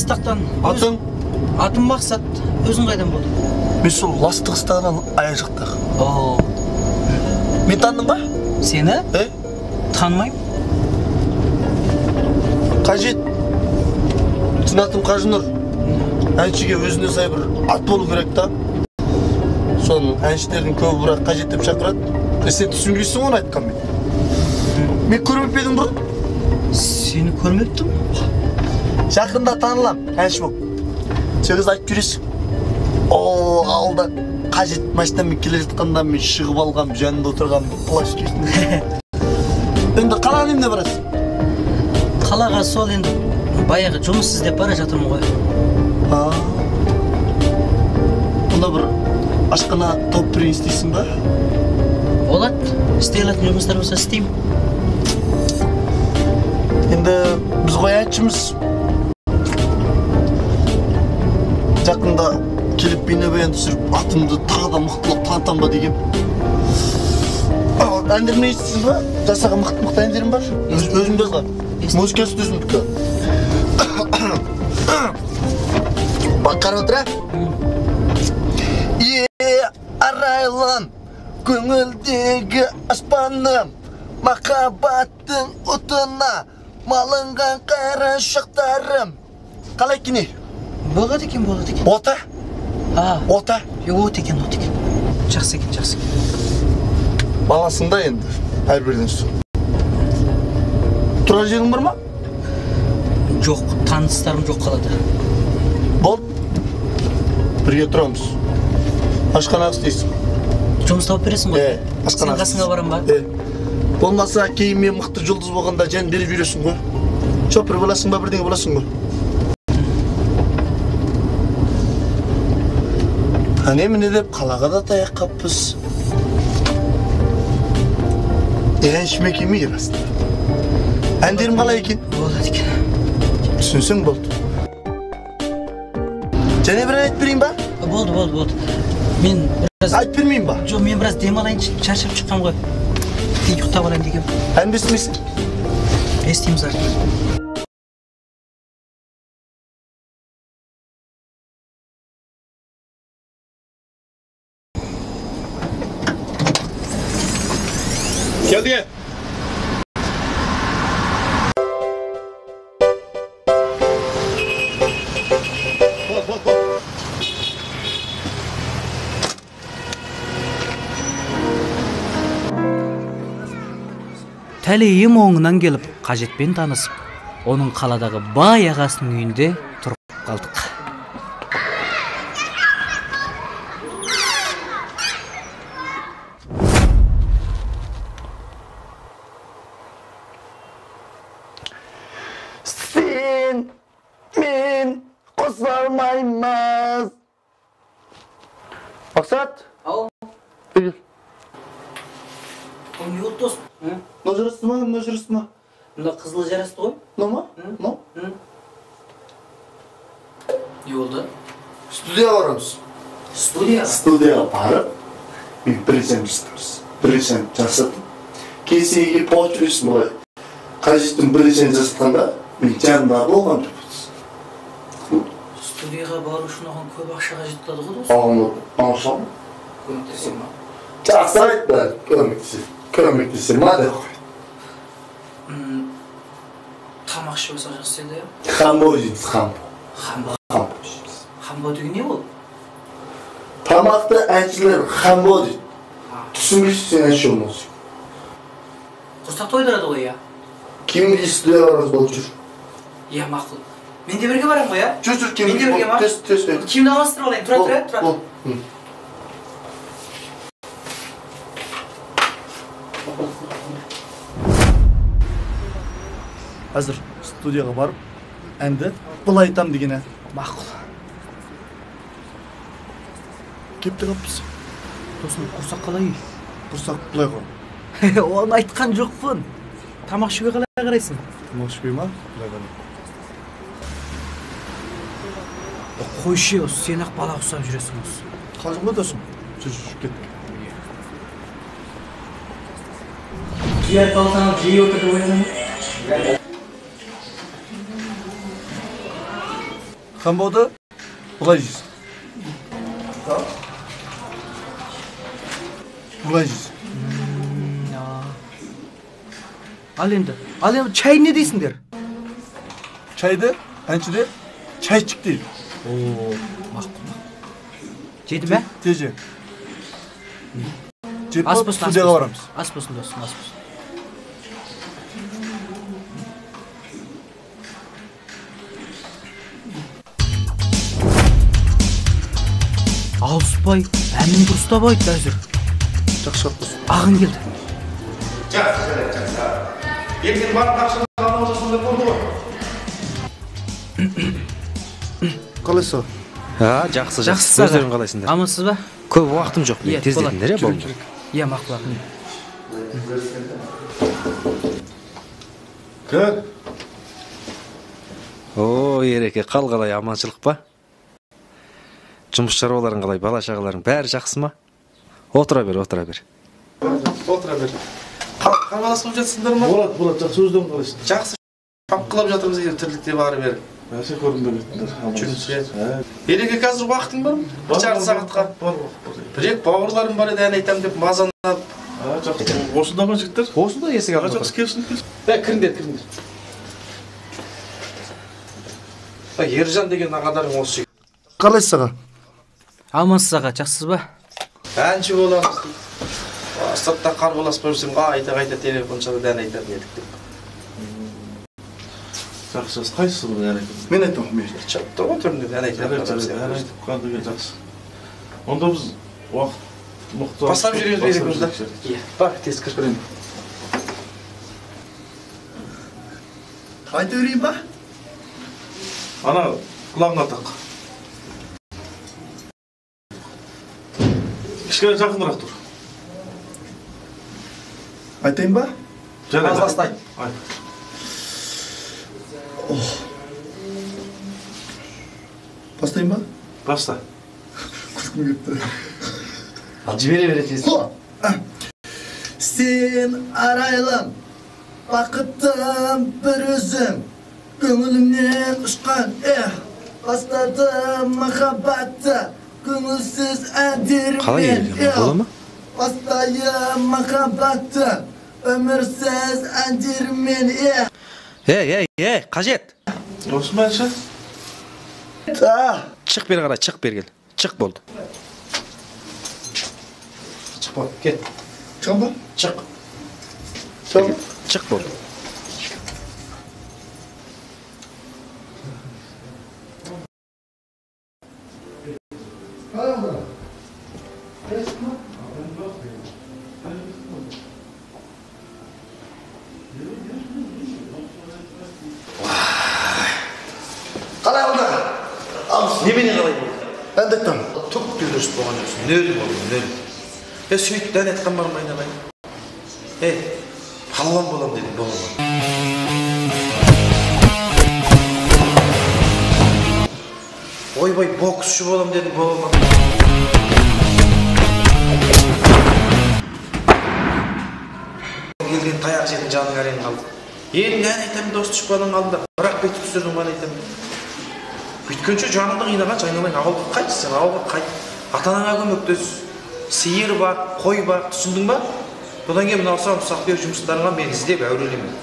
Ластақтан. Атың? Атым Мақсат. Өзің қайдан болдың? Мен сол Ластықстан аяқ жақтағы. О. Мен таныдың ба? Сені? Танымаймын. Қажет. Сен атым Қажынұр. Әншіге өзіне сай бір ат болу керек та. Соның әншілердің көбі бірақ қажет деп шақырады. Сен түсінбейсің оны айтқан мен. Мен көрмеп едім бұрын? Сені көрмептім. Жақында танылам, әнші болып. Сен қыз айтып жүресің. Алда қажет машинамен келе жатқанда мен шығып алғам, жанында отырғам, плащ киетін. Енді қалаға немде барасың? Қалаға сол енді баяғы жұмыс іздеп бара жатырмын ғой. Бұнда бір ашқана топ бір істейсің ба? Болады. Істей алатын жұмыстар болса істеймін. Енді біз қояншымыз жақында келіп бейнебаян түсіріп атымды тағы да мықтылық танытам ба деген. Әндерін естісің ба? Жасаған мықты әндерім бар. Өзім жазған. Музыкасы өзімдікі. Бақ қарап отыр, арайлан көңілдегі аспаным, махаббаттың отына малынған қарашықтарым. Қалай екен? Болады екен. Ота? Ота? От екен. Жақсы екен. Баласында енді, әрбірден соң. Тұрар жерің бар ма? Жоқ, таныстарым жоқ қалады. Бол, бірге тұрамыз. Ашқанақ істейсің. Жұмыс тауып бересің ғой? Ашқанақ. Сен қасыңа барам ба? Болмаса кейін мен мықты жұлдыз болғанда жан беріп жүресің ғой. Шопыр боласың ба, бірдеңе боласың ғой. Әне деп қалаға да таяқ қаппыз. Әншіме келмей расында. Әндерім қалай екен? Болады екен. Түсінсең болды. Және бір ән айтып берейін ба? Болды. Мен біраз... Айтып бермейін ба? Жоқ, мен біраз демалайыншы, шаршап шыққан ғой. Ұйықтап алайын дегем. Ән естімейсің? Естиміз артық. Келді. Тәлейім оңынан келіп, Қажетпен танысып, оның қаладағы бай ағасының үйінде тұрып қалдық. Сен, мен қоса алмаймыз. Мақсат? Ау. Бегіл. Ол не болды дос? Мына жарасты ма? Мына қызылы жарасты ғой? Мына ма? Не болды? Студияға барамыз. Студияға барып, мен біріншен жасаттым. Кейсеге поғат жүресің бұлай. Қажеттің біріншен жасатқанда, мен жанында болған деп отырсың. Студияға бару үшін оған көп ақша қажеттіледі ғой дос? Аңшам? Көмектесем ма? Жақсы айтты, көмектесем ма деп қойды. Тамақ ішіп алсақ жақсы еді, иә? Хамбо жейміз, хамбо. Хамбо деген не ол? Тамақты әншілер хамбо дейді. Түсінбейсің сен әнші болмасың. Құрсақ тойдырады ғой, иә? Кемінде студияға барамыз болып жүр. Иә, мақұл. Мен де бірге барам ғой, иә? Жүр, кемінде бірге ма? Тез. Киімді алмастырып алайын, тұра. Қазір студияға барып, әнді бұл айтам деген ән. Мақұл. Кепті қаппыз. Досым, құрсақ қалай? Құрсақ бұлай қой. Оны айтқан жоқпын. Тамақ ішуге қалай қарайсың? Тамақ ішпей ма? Бұлай қарай. Қойшы, сен-ақ бала ұқсап жүресің осы. Қалжың ба досым? Жүр, кет. Жиі айталсаң, жиі отырды ойнамын. Kamboda былай жейсің. Былай жейсің. Ал енді чай не дейсіңдер? Çaydı, әншіде çayчик дейді. Мақұл. Жеді ме? Теже. Жеп Ас болып болсын, студияға барамыз. ас болсын досым, ас болсын. Алыспай, әмін дұрыстап айтты әзір. Жақсы болсын. Ағын келді. Жақсы. Ертең барып ақшаны қалмау жасында болды ғой. Қалайсың? Жақсы. Жақсы. Өздерің қалайсыңдар? Амансыз ба? Көп уақытым жоқ. Мен тез дедіңдер, иә, болды. Иә, мақұл ағын. Көр. О, Ереке, қал қалай, аманшылық па? Жұмыс шаруаларың қалай, бала шағаларың бәрі жақсы ма? Отыра бер. Отыра бер. Қарбаласып жатсыңдар ма? Болады, жақсы өздерің қалайсың? Жақсы. Қапқылап жатырмыз егер тірлікте бары бері. Әсе көрінбей кеттіңдер. Жүрміске. Ереке қазір уақытың бар ма? Bir жарты сағатқа. Бір-ек бауырларым бар еді, ән айтам деп мазанап. Жақсы. Осында ма жігіттер? Осында есік алдында. Жақсы келсін. Кіріңдер. Ержан деген ағаларың осы. Қалайсың аға? Амансыз аға, жақсыз ба? Әнші боламыз. Сыртта қарбаласпай жүрсең, қайта телефон шалып ән айтатын едік деп. Жақсы. Қайсысы бұл ән айтып? Мен айтамын, мен. Чапты ғой түрінде ән айтатын. Ән айтып қандығы жақсы. Онда біз уақыт мұқты... Бастап жүреміз береміз да. Бар, тез кір. Айта өрейін ба? Ана, құлағына тақ. Кішкене жақынырақ тұр. Айтайын ба? Az бастайын. Бастайын ба? Баста. Күлкім кетті. Al жібере беретесіз. Sen araylam, бақыттым бір өзім, көңілімнен ұшқан, бастадым махаббатты, көңілсіз әндермен, бастайым махаббатты, өмірсіз әндермен, қажет. Осы ма әнші? Шық бері қарай, шық бері кел. Шық болды. Çık bak, gel. Çık mı? Çık. Tamam. Çık болды. қалай oldu? Немене қалай болды? Ben de tam. Түк төрешіп болған жоқсың. Нөл болды, нөл. Сөйтті ән айтқан барым айналайын. Палуан болам дедің, бола ма? Ойбай, боксшы болам дедің, бола ма? Келген таяқ жедің, жаның әрең қалды. Елің ән айтамын дос түшпаның алдында, бірақ бетіп түсірдің бан айтамын. Бүйткенше жаныңды қинағанша айналайын, ауылға қайт, сен ауылға қайт. Ата-анаңа көмектес. Сиыр бар, қой бар, түсіндің ба? Бұдан кейін мынау ұсақ беру жұмыстарыңа мен іздеп әурелеймін.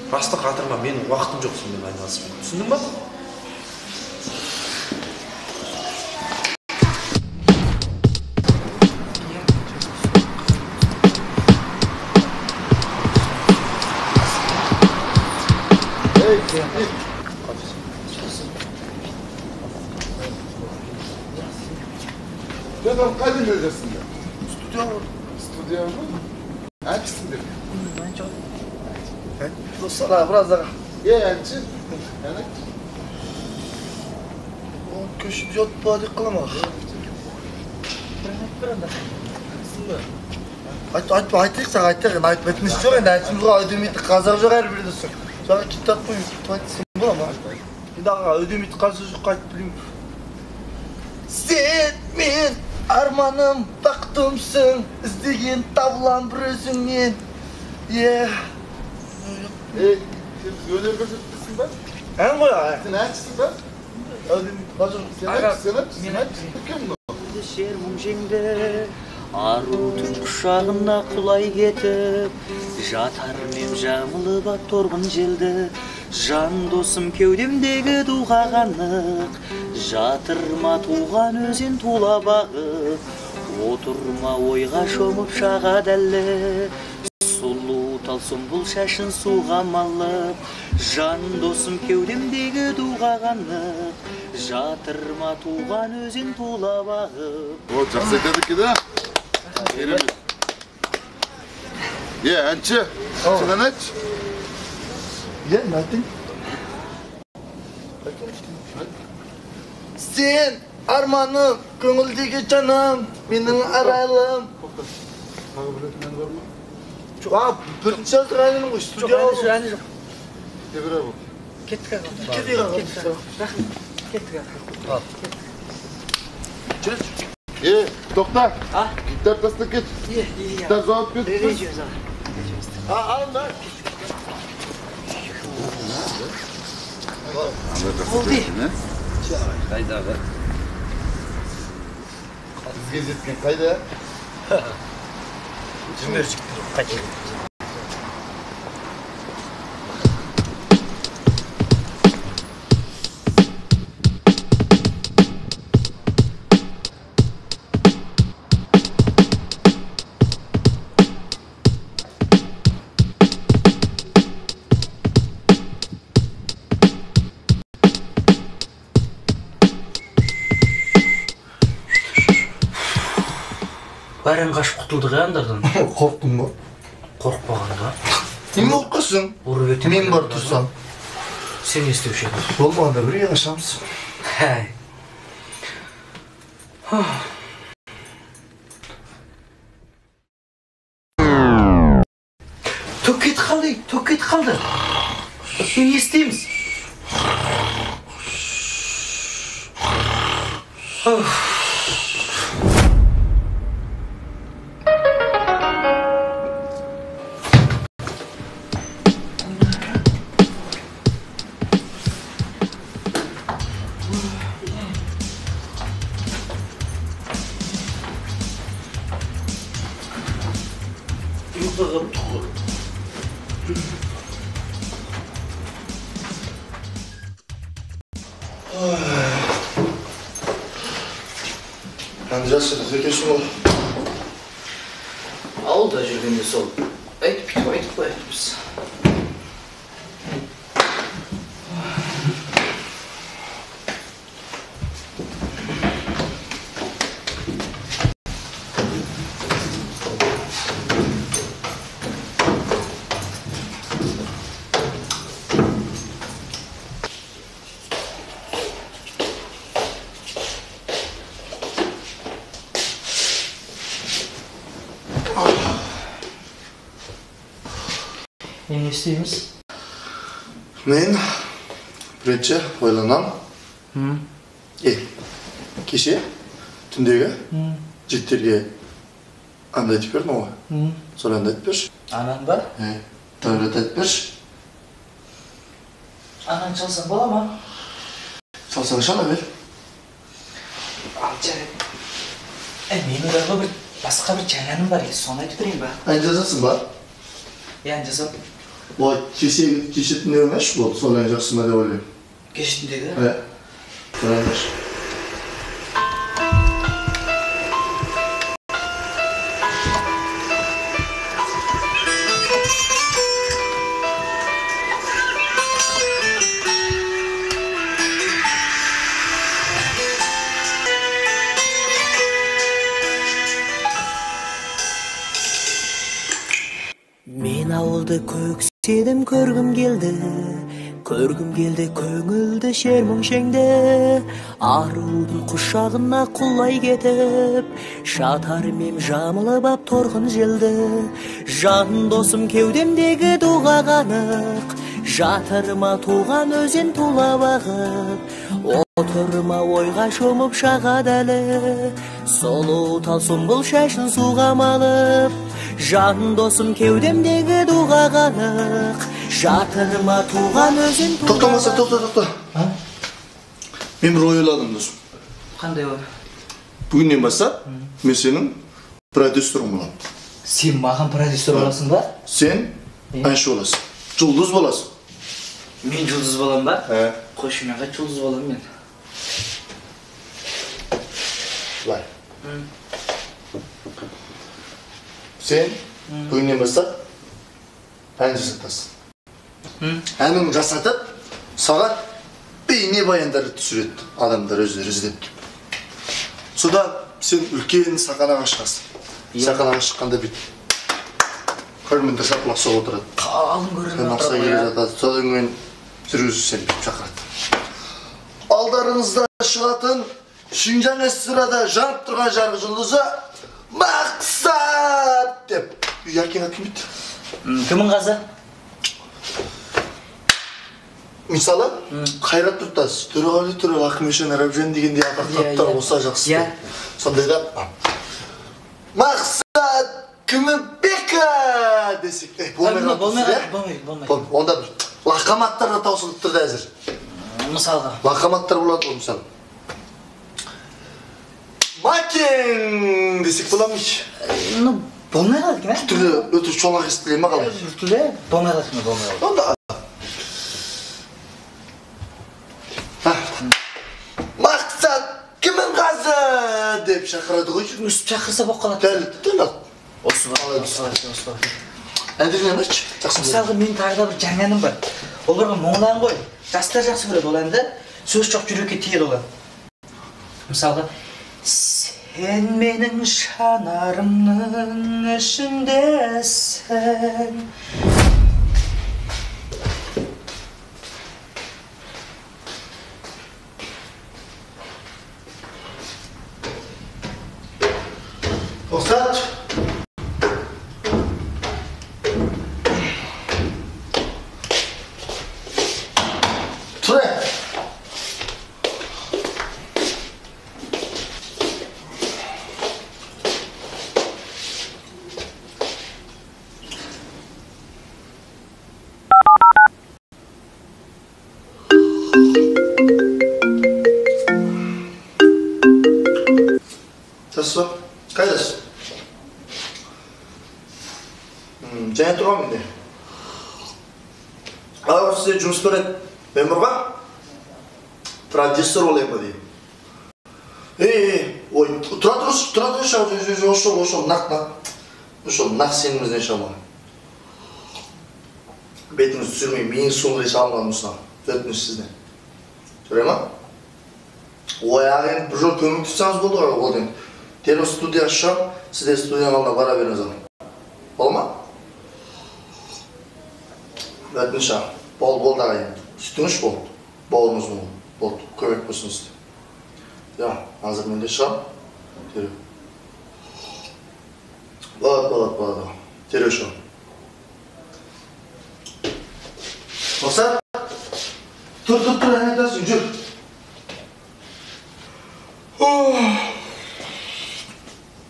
Басты қатырма, менің уақытым жоқ сонымен айналысып. Түсіндің ба? Ne zaman kaydın ödesinler? Stüdyo mu? Hangisidir? Dostlar biraz daha. Ye elçi. Yani? O köşede yot bari kılamak. Aytma aytayıqsa aytayıq. Aytып etmiş жоқ енді айтсымызға өдемейді қазақ жоқ әрбірді сұр. Жаңа китап қойып айтсам бола ма? Енді аға өдемейді қазақ жоқ айтып білейін. Сен мен арманым бақытымсың, іздеген табылам бір өзіңнен. Sen öneri gözetmişsin ben. Ән ғой аға. Sen elçisin ben. Ödümit kazır. Sen aç. Kim bu? Şer mumjengde arutun kuşağına kulay ketip жатар мем жамылып ат торғын желді жан досым кеудемдегі дұғағанық жатырма туған өзен тула бағып отырма ойға шомып шаға дәлі сұлу тал сұмбыл шашын суға малып жан досым кеудемдегі дұғағанық жатырма туған өзен тула бағып. O çok sevdik ki de. Yerimiz. Ye ançı. Sen aç. Ye ne ettin? Sen armanım, köngüldeki canım, benim aralım. Çok abi, birinci yazdık aynı mı? Stüdyo aldım. жоқ. Devre bu. Кеттік Ye doktor. Gitar tasdik et. Gitar zavap et. Alın da. Oldu. Kayda abi. Gezetken kayda. Cümle çıktı. Kaçın. Бәрін қашып құтылдық ya андардан. Korktun mu? Қорықпағанға. Kim korkusun? Ұрып өтем. Men var tursam. Sen istеуші едің. Olmağında bir yaşamsın. Хәй. Төк кетіп қалды. Не істейміз? Ancaksınız, ökesin ol. Ауылда жүргенде сол. Айтып қоятырмыз. Ne isteyimiz? Men birinchi o'ylanam. Kecha tundagi jitterga anda aytib berdim o. So'randa aytib ber. Anan ba? Davlat aytib ber. Anan çalsan bola mı? Salsana şana ver. Al canım. Benim orada bir başka bir cananım var ya, sonra aytib bereyim ba. Ancasın ba? Yani cazım. Bu keşit ne olmuş bu? Soracaksın hadi öyle. Geçtiğindeki. Evet. Soracaksın. Men avulda көкседім, көргім келді көңілді шер мұңшеңде. Арудың құшағына құлай кетіп, жатар мем жамылып ап торғын желді. Жан досым кеудемдегі дуға қанық, жатырма туған өзен тула бағып, отырма ойға шомып шағадәлі. Солу тал сұмбыл шашын суға малып, жан досым кеудемдегі дуға қанық, жатырма туған өзен тула бағып. Toxta. Мен бір ой ойладым досым. Қандай ой? Бүгіннен бастап мен сенің продюсерің боламын. Сен маған продюсер боласың ба? Сен әнші боласың. Жұлдыз боласың. Мен жұлдыз болам ба? Қойшы, мен қайт жұлдыз болам мен. Былай. Сен бүгіннен бастап ән жасатасың. Әнін жасатып, саған бейне баяндарды түсіреді адамдар өздері іздеп. Содан сен үлкен сақанаға шығасың. Сақанаға шыққанда бит. Көрмендер шапылақ соғып отырады. Қалың көрініп Сен ақса келе жатады. Содан мен жүргізуші сені бүйтіп шақырады. Алдарыңызда шығатын Шинжаң эстрадада жанып тұрған жарық жұлдызы Мақсат деп еркен атылмайды. Кімің қазы? Мысалы, Қайрат Нұртас, Төреғали Төреғали, Ақмешен Арабжан дегендей атақтар болса жақсы. Сондайда Мақсат Күміпбека десек. Болмайды. Онда бір лақаматтар да таусылып тұрды әзір. Мысалға? Лақаматтар болады ол мысалы. Макин десек боламыз. Болмай қалады екен, Бір түрлі өте шолақ естіле ма қалай? Бір түрлі болмай қалады. Онда Мақсат кімін қазы деп шақырады ғой. Үсіп шақырса боқ қалады. Дәл Осы бар. әндеріне баршы. Мысалға мен тағы да бір жаңа әнім бар. Ол бір мұңлан ғой. Жастар жақсы көреді ол әнді. Сөз жоқ жүрекке тиеді ол ән. Мысалға сен менің шанарымның ішіндесің. Мақсат тұр. Жасы, қайдасың? Және тұрған менде. Ал сізде жұмыс көреді. Мен бұрға продюсер олайым ба деймін. Ой, тұра тұршы, ошол, нақ сенімізден шамаған. Бетіңіз түсірмей, менің соңғырай шамаған мұсына. Өтініш сізден. Көре ма? Ой, ағайын бір жол көмек түссаңыз болды ғой, ол дейін. Дені студия ашам, сізде студияның алдына бара беріңіз ағайын. Бол ма? Өтініш ағайын. Бол ағайын. Сүтіңіш бол. Болыңыз бол. Болды. Көмек болсын сізде. Азыр менде шығам. Тереу. Болады. Тереу шығам. Мақсат, тұр, әне айтасың, жүр.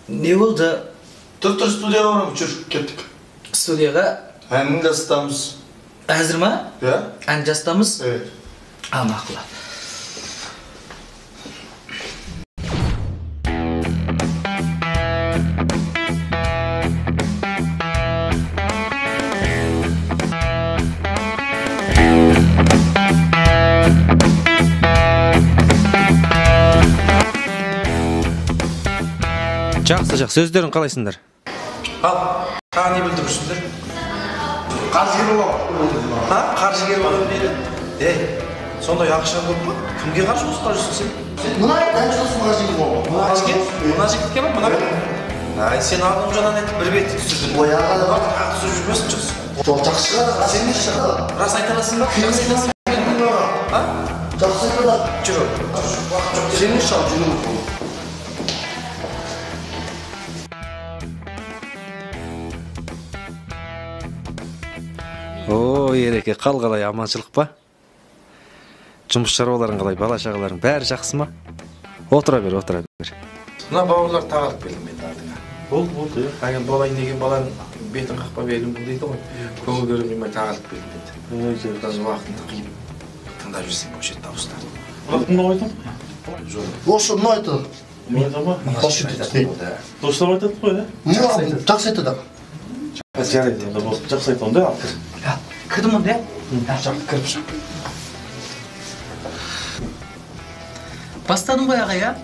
Не болды? Тұр, студияға барам, жүр, кеттік. Студияға? Әнін жасытамыз. Әзір ма? Ән жасытамыз? Evet. Мақұл. Жақсы, сөздерін қалайсыңдар? Ал, тағы не білдірушіңдер? Қаржыгер боламын. Қаржыгер боламын дейді. Сондай ақша көп па? Кімге қаржы қосқа жүрсің сен? Мына әншісін қаржыгер боламын. Мына жігітке ма? Мына бет? Сен алдың жаңан айтып бір бетті түсірдің. Ой, ағады бар. Түсіріп жүрмесін жақсы. Жоқ, жақсы шығады, сен не шығады? Рас айталасың ба? Жақсы айталасың ба? Жақсы айтады. Жүр. Сен не шығады, жүрміз бол. Ереке, қал қалай, аманшылық па? Жұмыс шаруаларың қалай, бала шағаларың бәрі жақсы ма? Отыра бер. Мына бауырлар тағалып келдім мен ардыңа. Болды. Ағын болайын деген баланың бетін қақпа бердім бұл дейді ғой. Көңіл көрім демей тағалып келдім деді. Біраз уақытында қиып тыңдап жүрсем көшет дауыстарды. Кімді айтам? Ошо мына айтады. Айтам ба? Достап айтады ғой, да? Жақсы айтады. Жарайды, онда болды. Жақсы айтам да. Кірдім онда? Кіріп шық. Бастадың ғой аға, я?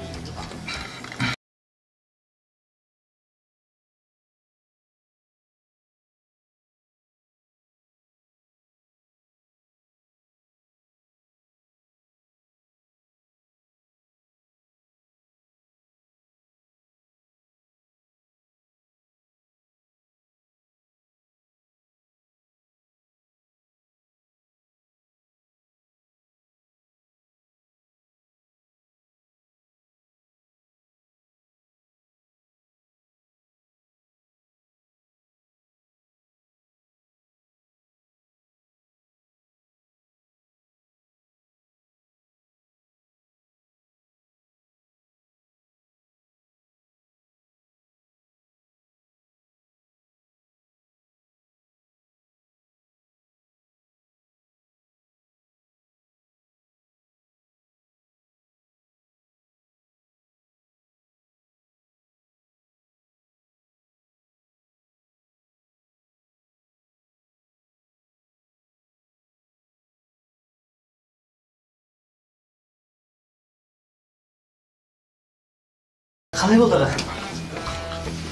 Қалай болды аға?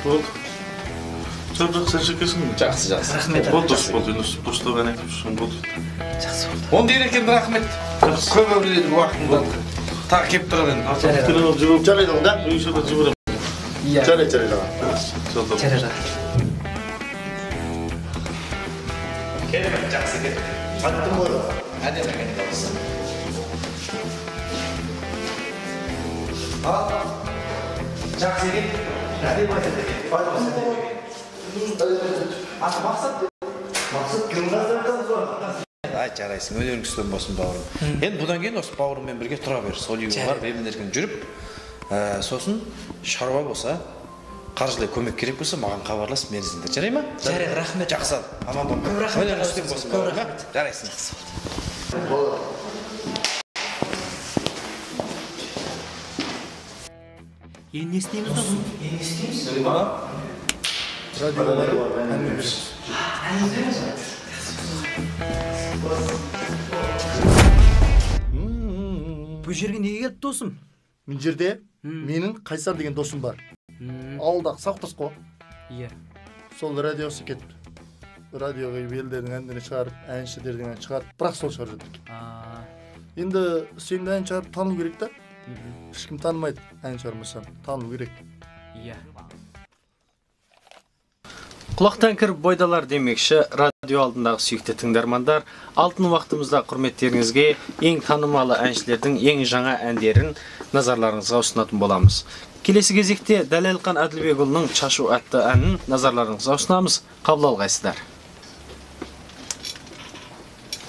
Болды. Жақсы шекесің бе? Жақсы. Рахмет. Болды, дұрыс болды. Енді дұрыстап ән айтып жүрсің, болды. Жақсы болды. Он дейін екен, рахмет. Көп өрледік уақытында. Тағы кеп тұрады енді. Келіп алып жүріп, Жарайды ғой да? үйшада жіберем. Жарайды аға. Жарайды. Келіп, жақсы келіп. Қаттым ғой. Әдемі ән дауысы. Жақсы келіп. Әдемі айтады екен. Мақсат кім қазір бар? Ай, жарайсың, өнерің үстем болсын бауырым. Енді бұдан кейін осы бауырыммен бірге тұра бер. Сол үйге барып, емін-еркін жүріп, сосын шаруа болса, қаржылай көмек керек болса, маған хабарлас, мен іздеңдер. Жарай ма? Жарайды, рахмет. Жақсы. Аман бол. Көп рахмет. Өнерің үстем болсын Көп бауырым. рахмет. Жарайсың. Енді не істейміз да бұл? Не істейміз? Радиоға барып, әңгіме береміз. Бұл жерге неге келіп досым? Мен жерде менің Қайсар деген досым бар. Ауылдағы сақтас қой. Иә. Сол радиосы кетті. Радиоға елдердің әндерін шығарып, әншілердің әнін шығарып, бірақ сол шығарып жатыр. Енді сенің ән шығарып тану керек та. Ешкім танымайды ән шығармасам, тану керек. Иә. Құлақтан кіріп бойдалар демекші, радио алдындағы сүйікті тыңдармандар, алтын уақытымызда құрметтеріңізге ең танымалы әншілердің ең жаңа әндерін назарларыңызға ұсынатын боламыз. Келесі кезекте Дәлелқан Әділбекұлының Шашу атты әнін назарларыңызға ұсынамыз. Қабыл алғайсыздар.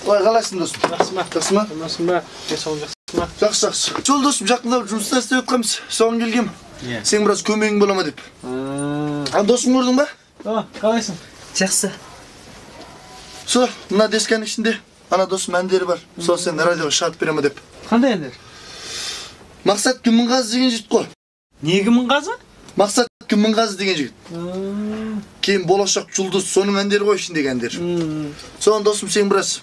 Ой, қалайсың досым? Жақсы ма? Жақсы ма? Жақсы ма? Жақсы ма? Жақсы. Жол досым, жақында жұмыста істеп жатқанбыз. Соған келгем. Сен біраз көмегің бола ма деп. Досым көрдің ба? Қалайсың? Жақсы. Со, мына дискенің ішінде ана досым әндері бар. Сол сен радиоға шығарып бере ма деп. Қандай әндер? Мақсат Күмінғазы деген жігіт қой. Не Күмінғазы? Мақсат Күмінғазы деген жігіт. Кейін болашақ жұлдыз, соның әндері ғой ішіндегі әндер. Соған досым сен біраз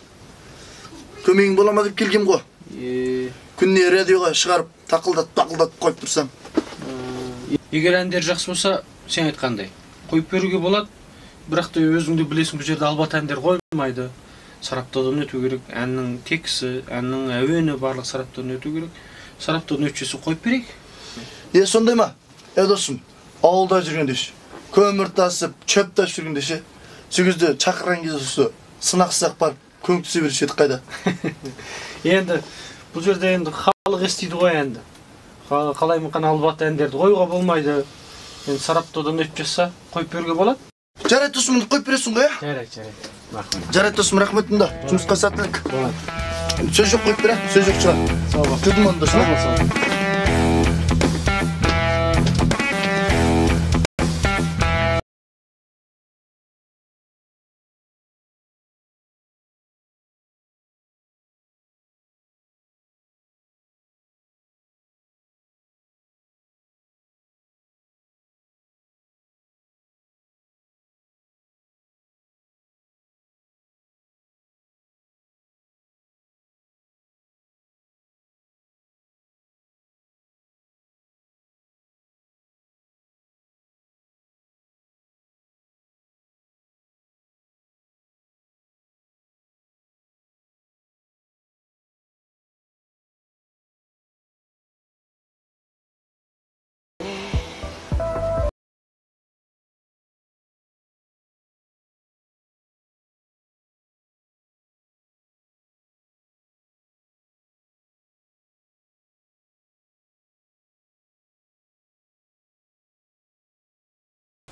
көмегің бола ма деп келгем ғой. Күніне радиоға шығарып, тақылдат қойып тұрсам. Егер әндер жақсы болса, сен айтқандай қойып беруге болады, бірақ та өзіңді білесің, бұл жерде албат әндер қоймайды. Сараптаудан өту керек, әннің тексті, әннің әуені барлық сараптаудан өту керек. Сараптаудан өтшесі қойып берейік. Сондай ма? Досым, ауылда жүргендеші, көмір тасып, чөп тасып жүргендеші, сөкізді шақырған кезде сынақсақ бар, көң түсе берші едік қайда. Енді бұл жерде енді халық естиді ғой әнді. Қалай мұқан албат әндерді қоюға болмайды. Енді сараптаудан өтіп жатса, қойып беруге болады? Жарайды досым, қойып бересің ғой, ә? Жарайды. Рахмет. Жарайды досым, рахметімді. Жұмысқа сәттілік. Сөз жоқ қойып бере, сөз жоқ шығар. Сау бол. Жүрдім оны досым.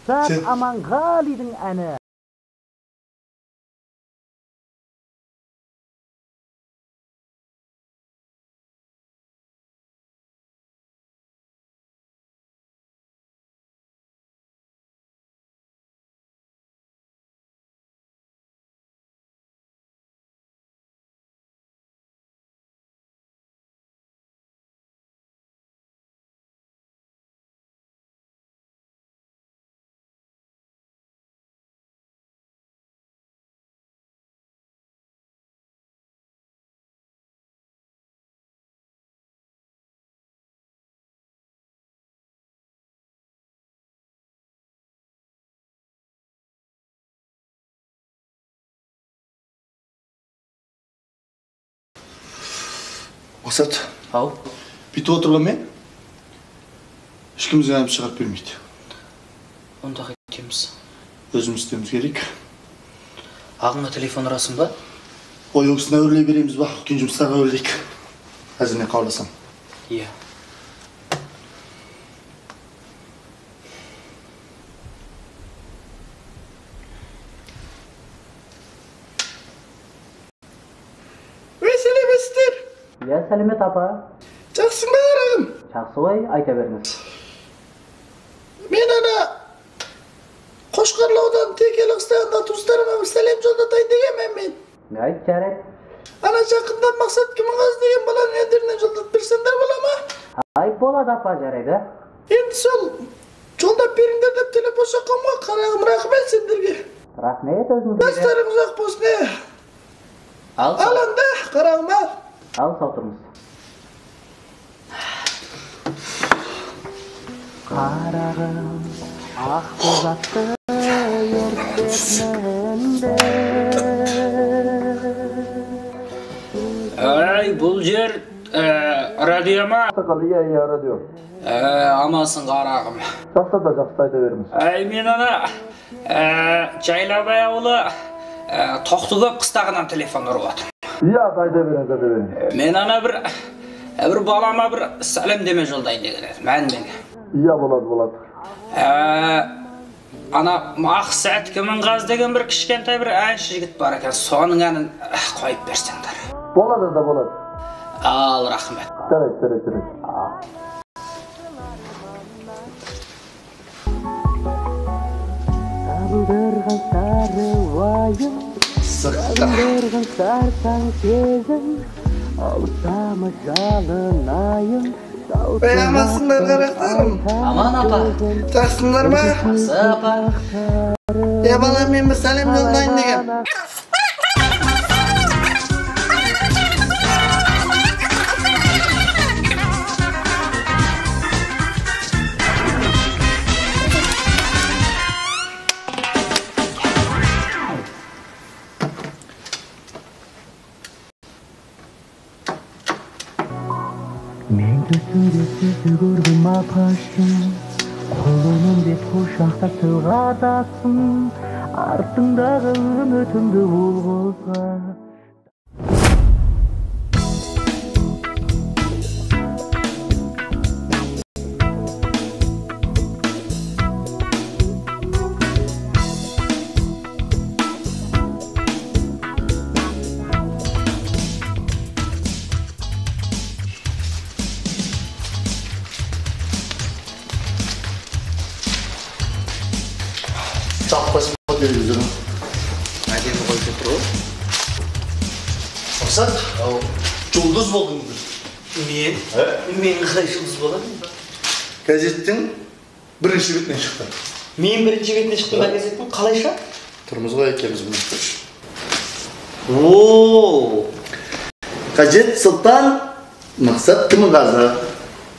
Мақсат Аманғалидың әні. Мақсат, Ау, бүйтіп отырған мен ешкімізге әніп шығарып бермейді. онда қайтеміз. Өзіміз істеуіміз керек. Ағыңа телефон ұрасың ба? Ой, өкісін әуірлей береміз ба? Үлкен жұмыстарға әуірлейік. Әзірмен қабылдасам. Иә. Сәлеметсіздер. Иә, сәлемет апа. Жақсың ба, қарағым? Жақсы ғой, айта беріңіз. Мен ана Қошқарлаудан Текелі қыстағында туыстарыма бір сәлем жолдатайын дегенмін мен. Айт, жарайды. Ана жақында Мақсат Кімғазы деген баланың әндерінен жолдап берсеңдер бола ма? Айт, болады апа, жарайды. Енді сол жолдап беріңдер деп телефон шаққам ғой, қарағым, рахмет сендерге. Рахмет өзіңізге. Бастарыңыз ақ болсын. Ал, Ал анда, қарағым, ал. ал, сау тұрыңыз. Қарағым, ақ бозатты ертеңінде. Бұл жер радио ма? Иә, радио. Амансың қарағым. Жақсы да жақсы айта беріңіз. Мен ана Жайлабай ауылы Тоқтыгөп қыстағынан телефон ұрып отыр. Иә, айта беріңіз. Мен ана бір балама бір сәлемдеме жолдайын деген едім, мәнмен. Иә, болады. Ана Мақсат Кімғазы деген бір кішкентай бір әнші жігіт бар екен, соның әнін қойып берсеңдер. Болады. Ал, рахмет. Жарайды. Сабылдырған сары уайым, сабылдырған сарсаң сезім, алыстама жалынайым. Амансыңдар, қарақтарым. Аман апа. Жақсыңдар ма? Жақсы апа. Бала, мен бір сәлем жолдайын деген. Мен түсімде сізді көрдім апашым, қолымын деп құшақтап сылғатасың, артыңдағы үмітімді олғызға. Çapmasın televizyonu. Әдемі қойып отыр ғой. Мақсат, жұлдыз болдың бір. Мен қалай жұлдыз боламын? Газеттің бірінші бетінен шықты. Мен бірінші бетіне шықтым ба газеттің? Қалайша? Тұрмыз ғой екеуміз бұны. Ооо! Газет Сұлтан Мақсат Кімғазы.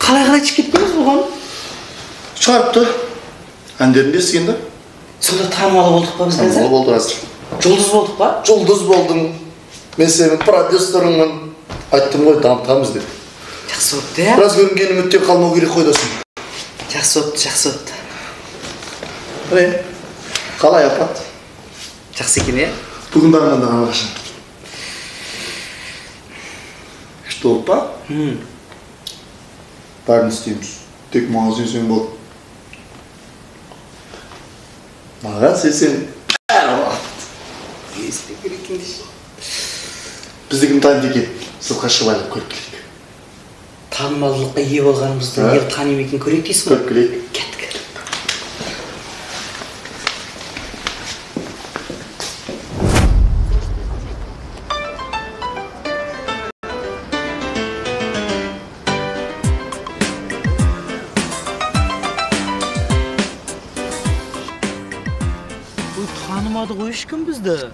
Қалай шығып кеттіңіз бұған? Шығарыпты. Әндерінде естіген да? Сонда танымалы болдық па біз қазір? Танымалы болды қазір. Жұлдыз болдық па? Жұлдыз болдың. Мен сенің продюсеріңмін. Айттым ғой, дамытамыз деп. Жақсы өтті, ә? Біраз көрінген үміттен қалмау керек қой досым. Жақсы өтті. Қалай апат? Жақсы екен, е? Бүгін бағында қашан. Что па? Бәрін істейміз. Тек мағыз десең болды. Маған сен Естіп керек екен дейсің. бізді кім таниды екен? Сыртқа шығып айлап көріп келейік. Танымалдылыққа ие болғанымызды ел таниды екен көрейік дейсің ғой? Көріп келейік. Кеттік. Tanımadı o ешкім бізді.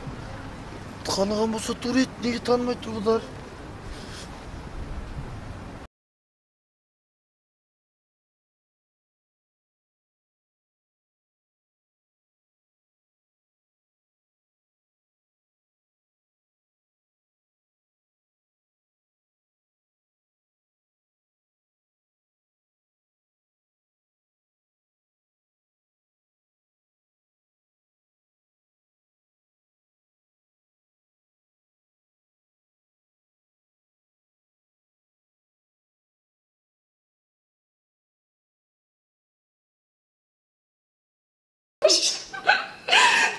Таныған болса тур ет, неге танымай тұрғыдар?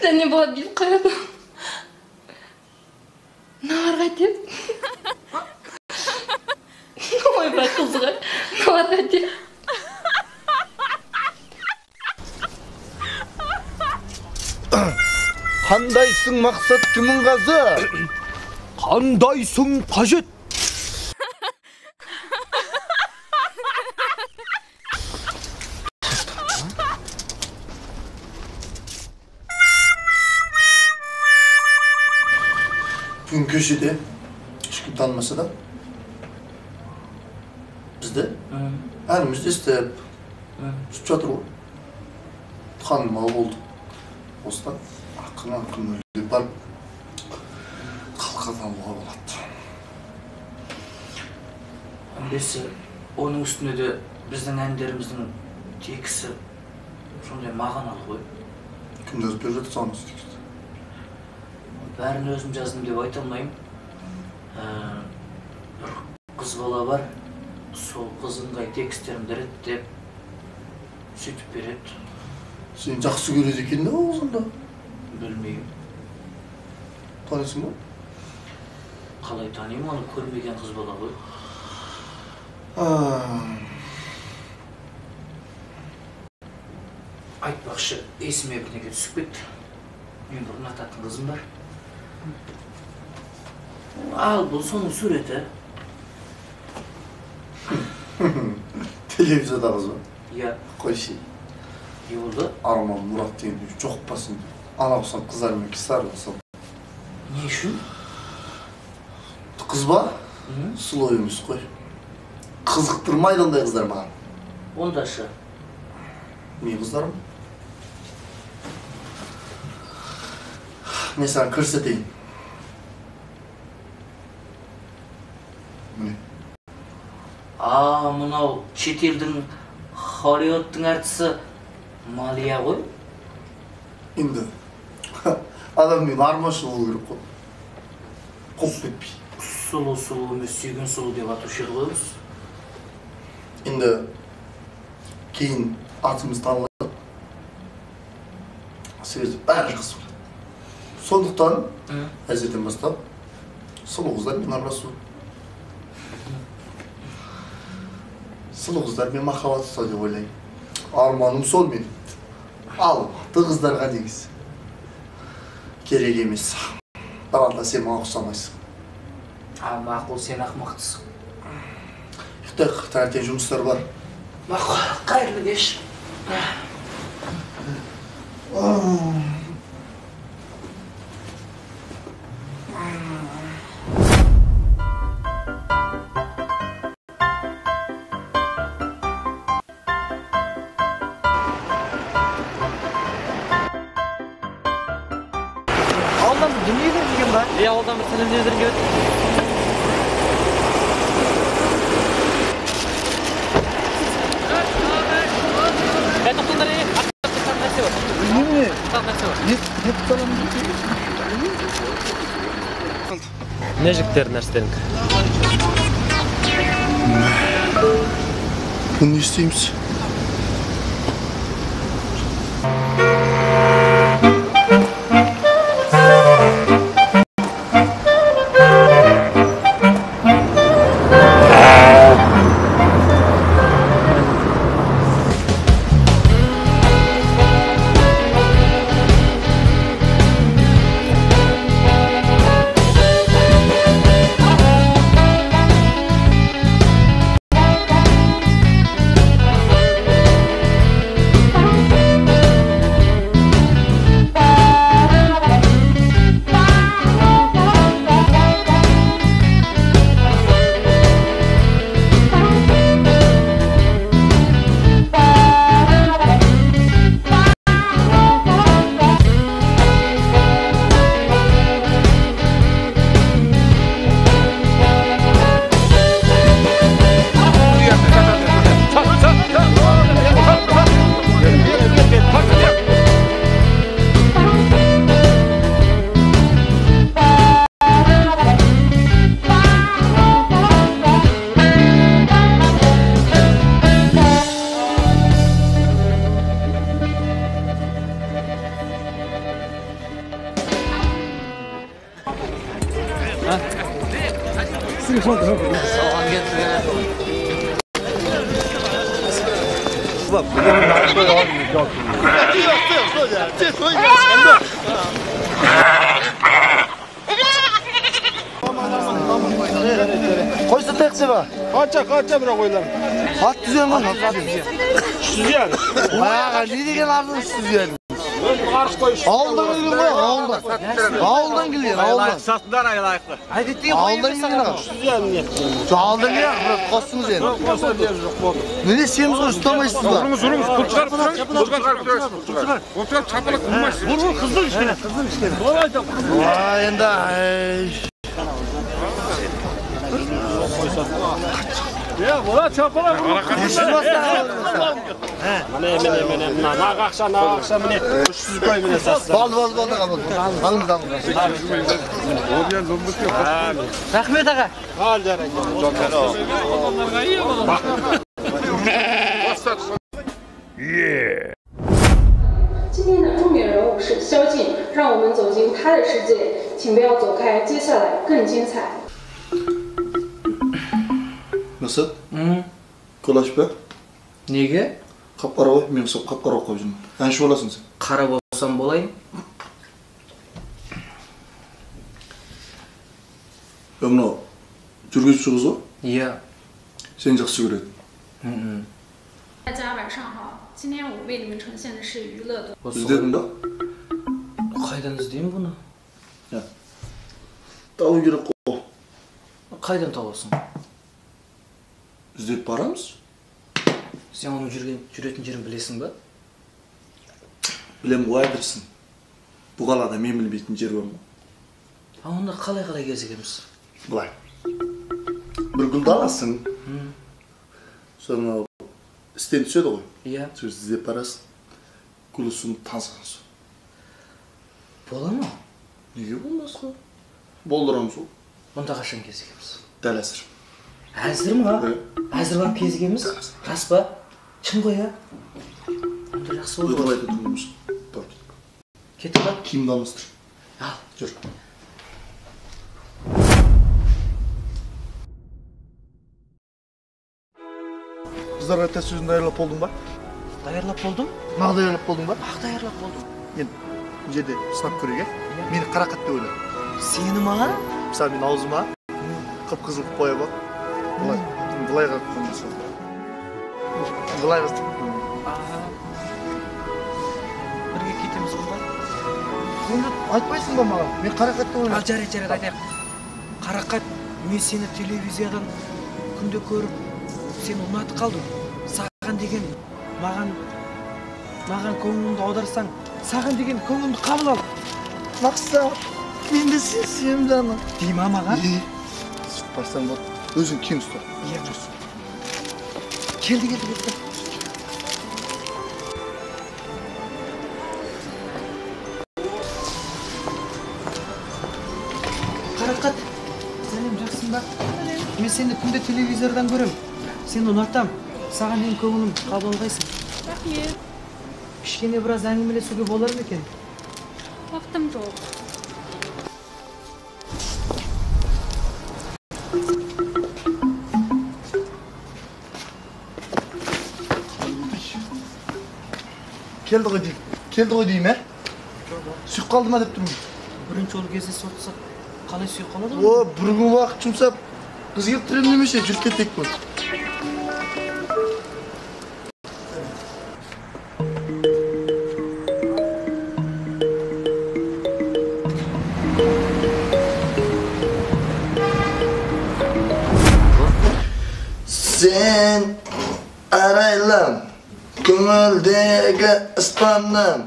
Және болады деп қояды. Наварға деп. Ойбай қызға. Наварға деп. Қандайсың мақсат кімін қазы? Қандайсың қажет? Бүгін көшеде ешкім танымаса да бізді әнімізді естіп жүріп жатыр ғой. Танымал болды. Осыдан ақын өліп барып қалқа тануға болады. Бесі, оның үстіне де біздің әндеріміздің тексі сондай мағыналы ғой. Кім жазып беріп жатыр саған осы тексті? Бәрін өзім жаздым деп айта алмаймын. Бір қыз бала бар, сол қызындай текстерімді реттеп сөйтіп береді. Сен жақсы көреді екен да оғызында? Білмеймін. Танисың ба? Қалай танимын, оны көрмеген қыз бала ғой. Айтпақшы, есіме бірдеңе түсіп кетті. Мен бір ұнататын қызым бар. Ал бұл соның суреті. Телевизорда қыз ба? Иә. Қойшы. Не болды? Арман Мұрат деген жоқ басын. Ана ұқсан қыздармен кесарыласам. Не үшін? Қыз ба? Сұлу емес қой. Қызықтырмайды ондай қыздар маған. Ондашы. Не қыздарым? Мен саған көрсетейін. Міне. Мынау шетелдің Холливудтың әртісі Малия ғой? Енді адам мен армашы болу керек қой. Қоп кетпей. Сұлу емес, сүйген сұлу деп атушы еді ғой. Енді кейін атымыз танылады. Себебі бәрі жақсы болады. Сондықтан әзірден бастап сұлу қыздармен араласу. Сұлу қыздармен махаббат ұстау деп ойлаймын. Арманым сол мен. Алматы қыздарға негізі керек емес. Баранда сен маған ұқсамайсың. Мақұл, сен ақымақтысың. Ұйықтайық, таңертең жұмыстар бар. Мақұл, қайырлы кеш. Ауылдан бір дүниелер келген ба? Ауылдан бір телевизор келеді. Тоқтаңдар, нәрсе бар. Немене? Нәрсе бар. Не тұталамын? Не жігіттер нәрселерің? Bunu ne isteyeyim? Koysa tekse bak. Kaça bırak oylar. At düzen lan. Süzüyen. Bayağı ne degen ardın süzüyen. Ağıldan geliyor mu? Ağıldan. Ağıldan geliyor, ağıldan. Sattılar aylayıklı. Ağıldan geliyor. Süzüyen niye? Şu ağıldan geliyor, bırak kostsunuz yani. Kosa diyoruz yok oldu. Ne de siyemiz var, tutamayısınız var. Vurumuz. Kurtçukar. Kurtçukar çapılık vurmaz. Vur kızdım işte. Vay enda. Ya ulan çapılık. Ne akşam ne? Üstsüz koy mene saslar. Baldı kabul. Alın. Rahmet ağa. Al derek. 今天的重点人物是萧敬，让我们走进他的世界，请不要走开，接下来更精彩。 Nasıl? Kulaş be. Nege? Kapkara koy, men sok kapkara koyjun. Anşı olasın sen. Qara bolsam bolayım. Ömno, жүргүзүүчү кыз o? Iya. Seni жақсы көреді. 大家晚上好，今天我为你们呈现的是娱乐的。 İzledin de? Qaydan izleyeyim bunu? Ya. Tabii gerek o. Qaydan табасың? İzleyip baramız. Sen onun жүретін жерін білесің ба? Білем бұлай білсін. Bu қалада мен білмейтін жер бар ма? А онда қалай кезігеміз? Бұлай. Bir gülді аласың. Sonra істен түседі ғой. Иә. Сөз іздеп барасың. Гүлісін тансаң сол. Бола ма? Неге болмас қой? Болдырамыз ол. Онда қашан кезігеміз? Дәл әзір. Әзір ма? Әзір барып кезігеміз? Рас па? Шын ғой я? Онда жақсы болды. Өйтіп айтып тұрмыз. Бар. Кетіп ба? Киімді алмастыр. Ал. Жүр. Kızlarga test sözünü dayarlap oldun ba? Dayарлап болдым? Naq dayarlap oldun ba? Ақ даярлап болдым. Енді бұл жерде сынап көрейік, мені қарақат деп ойла. Сені маған? Мысалы мен аузыма қып-қызыл қып қоя бақ. Былай қарап қоймас ол. Былай бастық. Бірге кетеміз ғой ба? Сонда айтпайсың ба маған? Мен қарақат деп ойла. Ал жарайды айтайық. Қарақат, мен сені телевизиядан күнде көріп, сені ұнатып қалдым. Саған деген маған көңіліңді аударсаң, саған деген көңілімді қабыл ал. Мақсат, мен де сен сүйемді ана. Дей ма маған? Сүт барсаң бол, өзің кең ұста. Иә. Келді. Қарақат, сәлем, жақсың ба? Мен сені күнде телевизордан көрем. Сені ұнатам. Саған мен көңілім қабыл алғайсың. Рахмет. Кішкене біраз әңгімелесуге болар ма екен? Уақытым жоқ. Келді ғой деймін, Сүйіп қалды ма деп тұрмын. Бірінші ол кезде сортсақ, қалай сүйіп қалады ғой? О, бір күн уақыт жұмсап, қыз келіп тұрем немесе, жүріп кетейік қой. Sen araylam, көңілдегі ıspanım,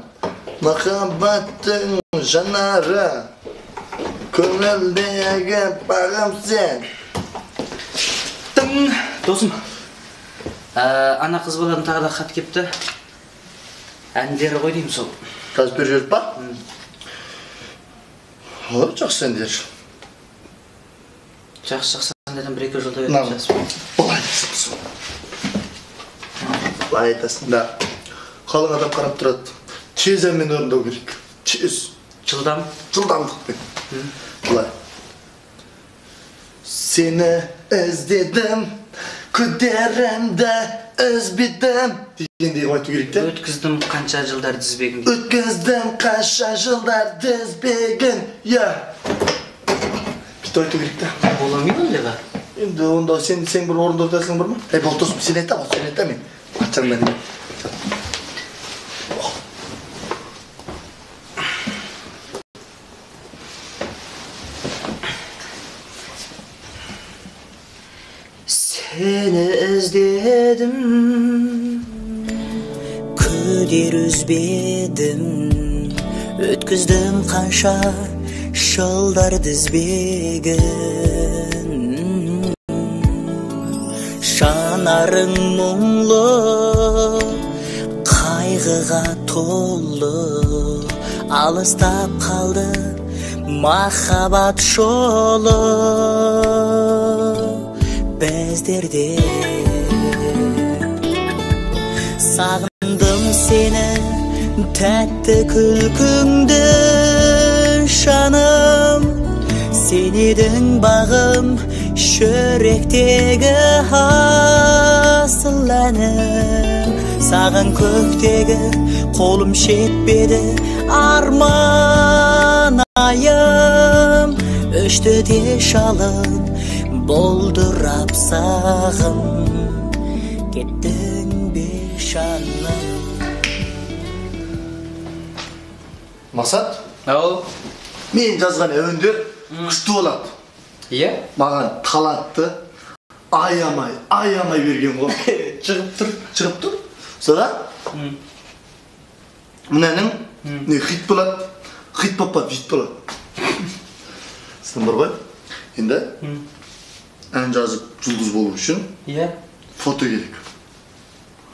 махаббаттың жанары, көңілдегі бағым sen. Досым, ана қыз баладан тағы да хат кепті. Әндері ғой деймін сол. Қазір бер жүріп ба? Olur, жақсы әндер. Жақсы әндерден бір-екі жолда беріп жасып. Олай дейсің сол. Олай айтасың да. Қалың адам қарап тұрады. Тез әнмен орындау керек. Тез. Жылдамдықпен. Олай. Seni özledim, kuderimde özbidim. Degендей айту керек те. Өткіздім қанша жылдар тізбегін. Өткіздім қанша жылдар тізбегін. Я. Бүйтіп айту керек те. Боламайды ондайға. Енді онда сен бір орындаудасың бар ма? Бұл досым сен айта, сен айта мен. Атжаңдан мен. Seni özledim, küder üzbedim, ötküzdüm kanşa şılдар dizbegin. Şanarың мұңлы, қайғыға толы, алыстап қалды махаббат жолы. Бездерде сағындым сені, тәтті күлкіңді жаным. Сен едің бағым, жүректегі асыл әнім. Саған көктегі қолым жетпеді, арман айым. Өшті де шалым, болдырап сағым, кеттің бешаным. Мақсат? Ау. Мен жазған әуендер күшті болады. Иә? Маған талантты аямай берген ғой. Шығып тұр. Содан мынаның хит болады, хит папа вит болады. Сіздің бар ғой? Енді ән жазып жұлдыз болу үшін фото керек.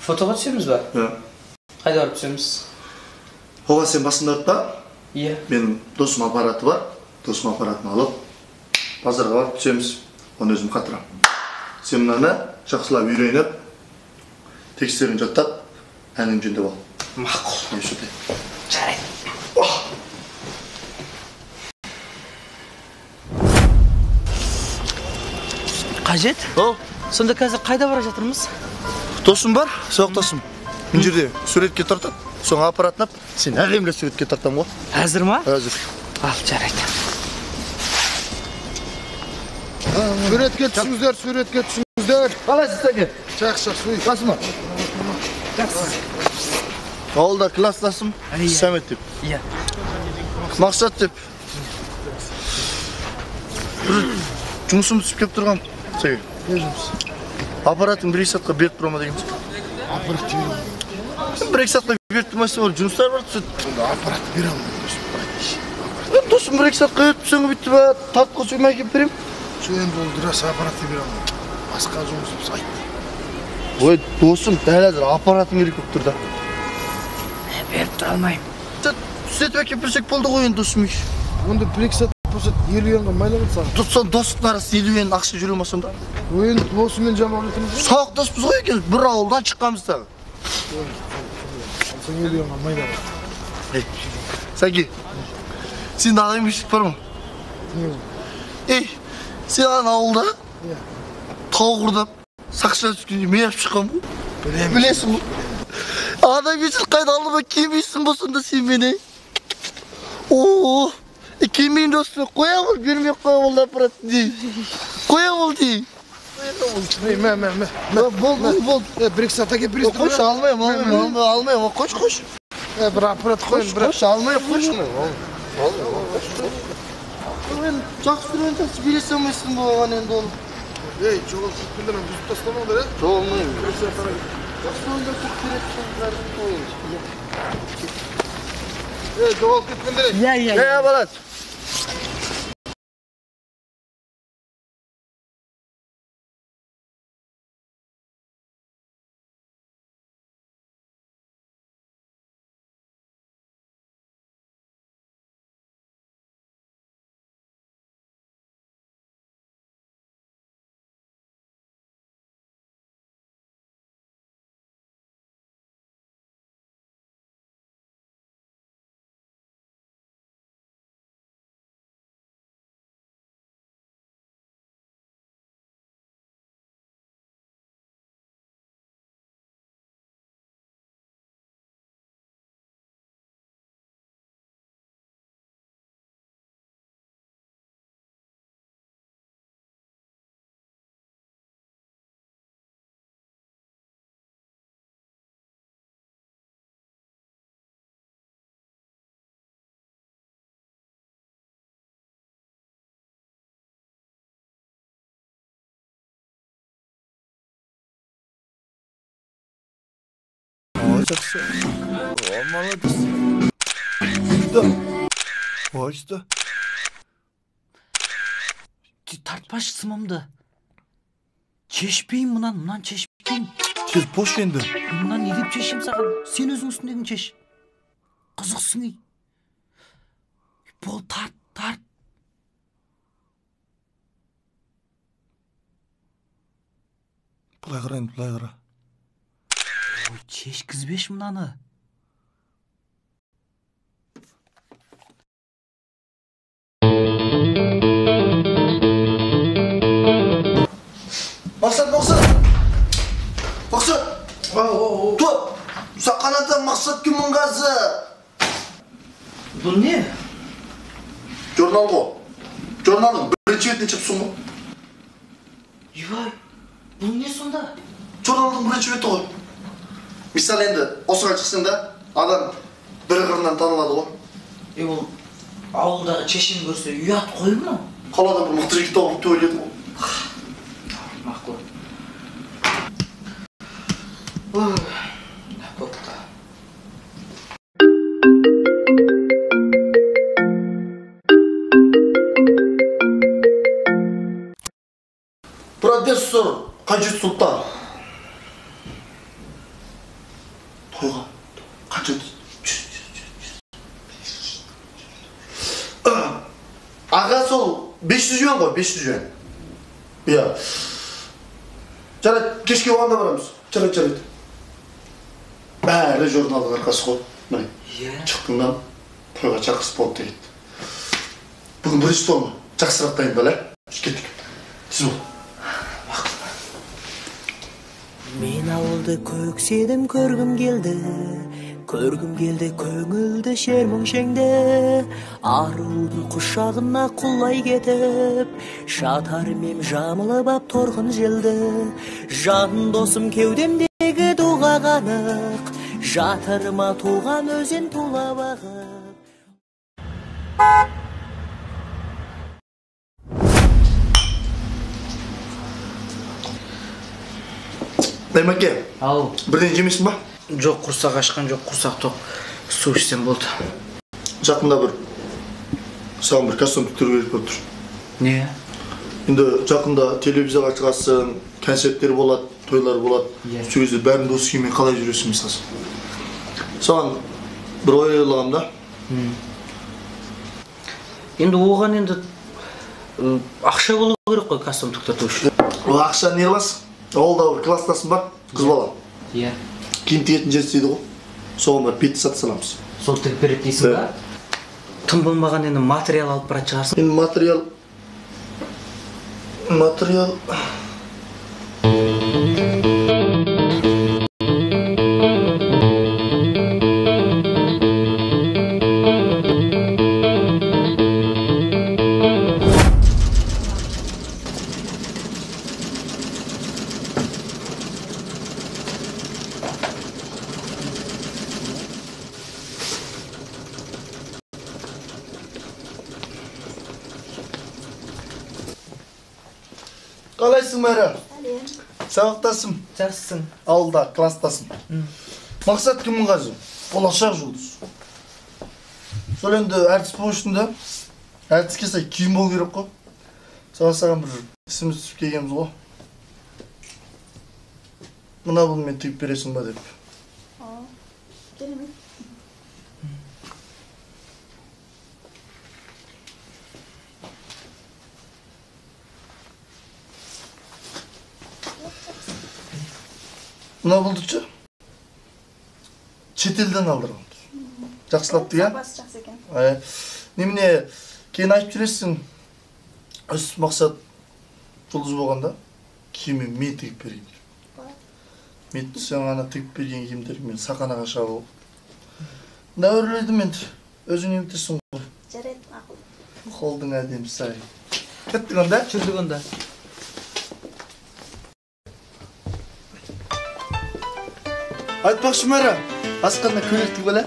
Фотоға түсеміз ба? Қайда барып түсеміз? Оған сен басында ұтпа. Менің досым аппараты бар. Досым аппаратын алып, базарға барып түсеміз. Оны өзім қатырам. Сен мынаны жақсылап үйреніп, текстерін жаттап, әнін жөндеп ал. Мақұл. Жарайды. Қажет? Сонда қазір қайда бара жатырмыз? Досым бар, соқ досым. Мына жерде суретке тартып, соң аппаратына сен әлемге суретке тартам ғой. Әзір ма? Әзір. Ал, жарайды. Суретке түсіңіздер. Қалайсыз сәке? Жақсы, жақсы ма? Жақсы. Ауылда класстасым, Сәмет деп. Мақсат деп. Жұмысым түсіп кеп тұрған. Сәке. Не жұмыс? Аппаратын бір-екі сатқа беріп тұрама деген. Аппарат берем. Бір-екі сатқа беріп тұрмайсы бар, жұмыстар бар түседі. Аппарат берем. Досым бір-екі сатқа өтіп сөңі бітті ба, тартқы сөйме әкеп берем. Сөйен болды, рас аппаратты берем. Басқа жұмысымыз айтты. Ой, досым, дәл әзір аппаратың керек көп тұрда. Беріп тұра алмайым. Түсетіп әкеп берсек болды ғой енді досым еш. Онда бір-екі сат болса 50 енға майлап отсаң. Достықтың арасы 50 ен ақша жүре ма сонда? Енді досымен жаман өтіміз. Сақ доспыз ғой екен, бір ауылдан шыққанбыз тағы. Сен 50 енға майлап. Сәке, сен ағайым ешік бар ма? Сен ана ауылда тау құрдап, сақшыға түскенде мен әпіп шыққам ғой. Білесің ғой. Адам ешік қайда алдыма кемейсің ғой сонда сен мені. Кемейін досты, қоя бол, бермек қоя бол аппаратын дейін. Қоя бол дейін. Бол. Бір-екі сат әкеп бересің. Қойшы, алмайым, қойшы. Бір аппарат қойын, бір. Қойшы, алмайым, қойшы. Жақсы түрен жақсы бересі алмайсың бұл оған енді ол. Жоғал сүткендер бұзып тастамаңдар, Жоғалмайым. Жақсы онда сүт бересің бәрін қойын. Жоғал кеткендер. Балат. жақсы. О, молодец. Ойсты. Тартпашы сымымды. Чешпейм мұнан чешпейм. Тез бош енді. Мұнан не деп чешем саған? Сен өзің үстіндегін чеш. Қызықсың ей. Бол, тарт. Бұлай қара енді, бұлай қара. Ой, чешкізбеш мұнаны. Мақсат! Топ! Сақанатан Мақсат Кемонғазы! Бұл не? Журнал ғой. Журналдың бірінші бетіне чыпсың ғой. Ебай, бұл не сонда? Журналдың бірінші беті ғой. Мисал енді, осыға шықсың да, адам бір қырынан танылады ғой. Ол ауылдағы чешем көрсе ұят қой мұны? Қаладан бір мықты жігіт тауып төледі ғой. Мақұл. Бопта. Профессор Қажет Сұлтан. Тойға. Қажет. Аға сол 500 юан ғой, 500 юан. Иә. Жарайды, кешке оғанда барамыз. Жарайды. Бәрі журналдың арқасы ғой. Міне, шықтыңнан тойға шақырыс болып дегенді. Бүгін бірінші той ма? Жақсырақ дайындал, кеттік. Тез бол. Мен ауылды көкседім, көргім келді көңілді шер мұңшеңді. Арудың құшағына құлай кетіп, шатарымем жамылып ап торғын желді. Жан досым кеудемдегі туға қанық, жатырыма туған өзен тула бағып. Наймаке, бірден жемесің ба? Жоқ, құрсақ ашқан жоқ, құрсақ тоқ. Су ішсем болды. Жақында саған бір костюм тіктіру керек болып тұр. Не? Енді жақында телевизияға шығасың, концерттер болады, тойлар болады. Сол кезде бәрін досы киіммен қалай жүресің мысалы. Саған бір ой ойлағам да. Енді оған ақша болу керек қой костюм тіктіру үшін. Ол ақша не қыласың? Ауылда бір класстасың бар, қыз бала. Иә. Киім тігетін жер істейді ғой. Соған бір бетті сатып саламыз. Сол тігіп береді дейсің ба? Тым болмаған енді материал алып баратын шығарсың. Енді материал... Қалайсың, Мәра? Сабақтасың? Жақсысың. Ауылда, класстасың. Мақсат Кемонғазы, болашақ жұлдыз. Сол енді әртіс болу үшін де, әртіске сай киім болу керек қой. Саған бір ісіміз түсіп келгенбіз ғой. Мына бұл мен тігіп бересің ба деп. Керемет. Мына бұлдычы шетелден алдырған. Жақсылап деген? Сапасы жақсы екен. Немене, кейін айтып жүресің, өз мақсат жұлдыз болғанда киіммен мен тігіп берейін. Мен сен ана тігіп берген киімдерді мен сақанаға шағыл. Да өрледім енді, өзің емтесің ғой. Жарайды, мақұл. Қолдың әдемі сай. Кеттік онда? Жүрдік онда. Айтпақшы Мәра, асқанда көйлектік бәлі?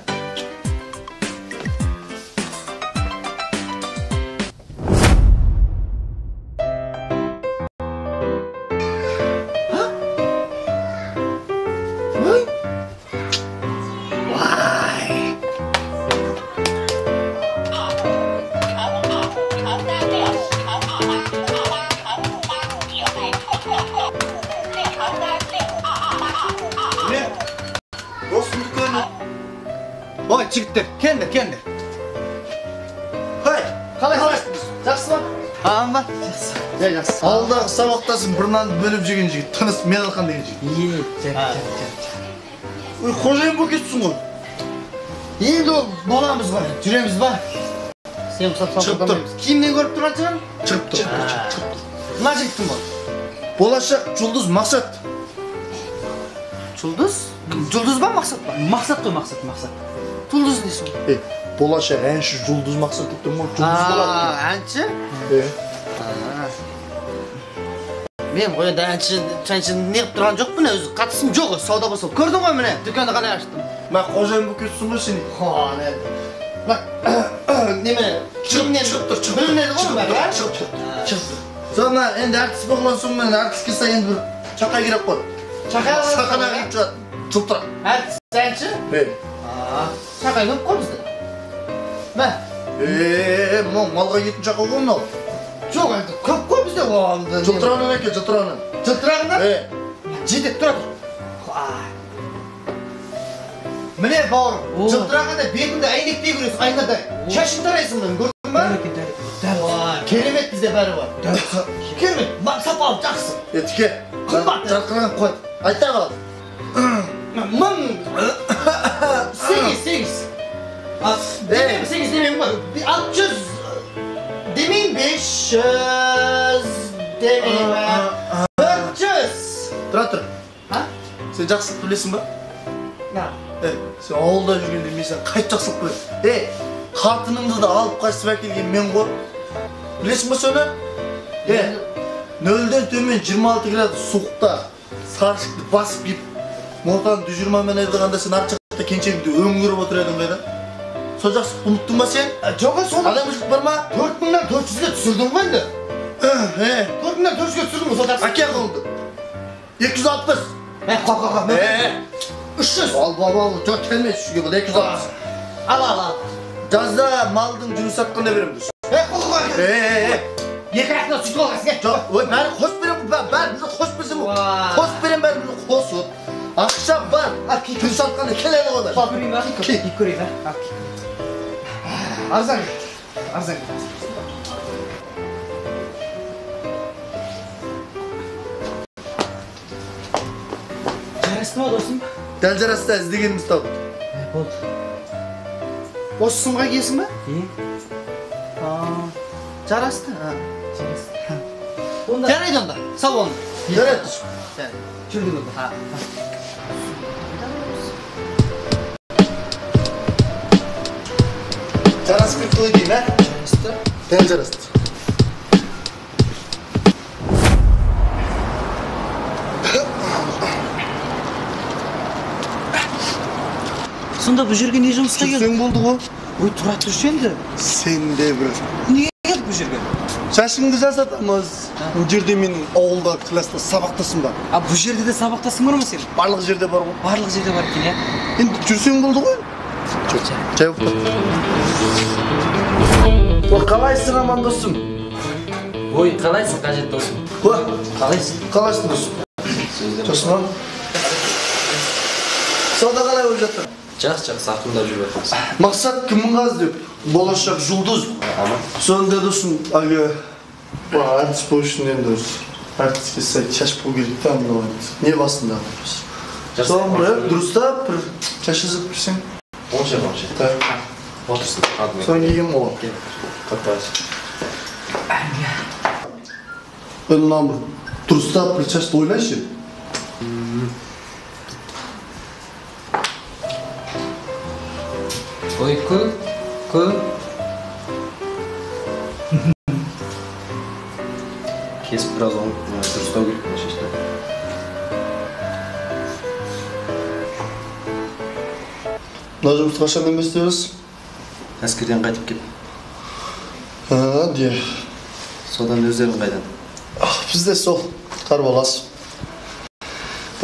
Келіңдер, жігіттер, келіңдер. Хай, қалайсыңыз? Жақсы ба? Аман ба? Жақсы. Алдағы сабақтасын бір нанды бөліп жеген жігіт, тыныс Медалхан деген жігіт. Ой, қожайын болып кетсің ғой. Енді ол боламыз ғой, жүреміз ба? Сен құсап салғандамыз. Киімнен көріп тұрған шығар? Шығып тұр. Мына жігіттің ғой. Болашақ жұлдыз Мақсат. Жұлдыз? Жұлдыз ба Мақсат ба? Мақсат қой, Мақсат. Жұлдыз дейсің. Болашақ әнші жұлдыз Мақсат деп тұрмын. Жұлдыз болады. Әнші? Мен ғой енді әнші неғып тұрған жоқпын, өзі қатысым жоқ, сауда болса. Көрдің ғой міне, дүканды қалай аштым. Мә қожайын болып кетсің ғой сен. Неме, киімнен білінеді ғой мә? Шығып. Соны енді әртіс болған соң мен әртіс келсе енді бір шақай керек қой. Шақай алып сақана киіп жүрады. Жылтырақ. Әртіс әнші? Шақай көп қой бізде. Мә? Малға етін шақай ғой мынау. Жоқ, енді көп қой бізде оғамды. Жылтырағынан әке, жылтырағынан. Жылтырағынан? Жетек тұрады. Міне бауырым, жылтырағанда бетіңді әйнектей көресің, айнада. Шашын тарайсың мұны, көрдің ба? Керемет бізде бәрі бар. Керемет, сапалы, жақсы. Етіке, жарқыраған қой. Айтта қалады. Мың 8 демеймін ғой. 600 демеймін, 500 демеймін. 400. Тұра. Сен жақсылық білесің ба? Сен ауылда жүргенде мен сен қайт жақсылық білесің. Қатыныңды да алып қайсып әкелген мен ғой. Білесің ба соны? Нөлден төмен 26 градус суықта саршықты басып кеп, мотаны 120 мен айдығанда сен арт жақта кеншегіңді өңгіріп отыр едің қайда? Сол жақсылық ұмыттың ба сен? Жоқ, сол адамшылық бар ма? 4000-нан 400-ге түсірдің ғой енді. 4000-нан 400-ге түсірдің ғой сол жақсылық. Әке қолды. 260. Қоқ. 300. Ал, жоқ келмейді үшіге бұл 260. Ал. Жазда малдың жүріс атқанда береміз. Қоқ. Екі аяқтан сүйтіп алғансың, жоқ, бәрі қос берем, бәрі бізді қос берсем ғой. Қос берем, бәрі бізді қосып. Ақша бар, жүріс атқанда келеді ғой. Көрейін ба? Көрейін ба? Арзан. Жарасты ма досым? Дәл жарасты, іздегеніміз тауып. Болды. Осы сымға киесің ба? Жарасты. Жарайды онда, сау болың. Жарайды. Жүрдік онда. Жарасты қылы дейін, ә? Жарасты. Дәл жарасты. Сонда бұл жерге не жұмысқа келдің? Сен болды ғой. Ой, тұра тұршы енді. Сен де бір. Неге келдің бұл жерге? Шашыңды жасатамыз. Бұл жерде мен ауылда класста сабақтасым бар. Бұл жерде де сабақтасың бар ма сен? Барлық жерде бар ғой. Барлық жерде бар екен, иә? Енді жүрсең болды ғой. Жай болып қалайсың аман досым? Ой, қалайсың қажет досым? Қалайсың досым? Жосыман? Сауда қалай болып жатыр? Жақсы, артында жүріп жатырмыз. Мақсат кімін қаз деп, болашақ жұлдыз. Сонда досым, әртіс бол үшін енді әртіске сай шаш бол керек та, не басында? Соған бір дұрыстап, бір шаш жазып берсең. Онша. Отырсын. Соған егем болады. Қатпайыз. Önünden bir turista bir çeşit oynayışı. Oy, kıl. Kesip biraz onu turista görükmüş işte. Nazımız kaçan demek istiyoruz? Askerden qaytib keldim. Diye. Sodan özlerim qaydan. Bizde sol karbolas.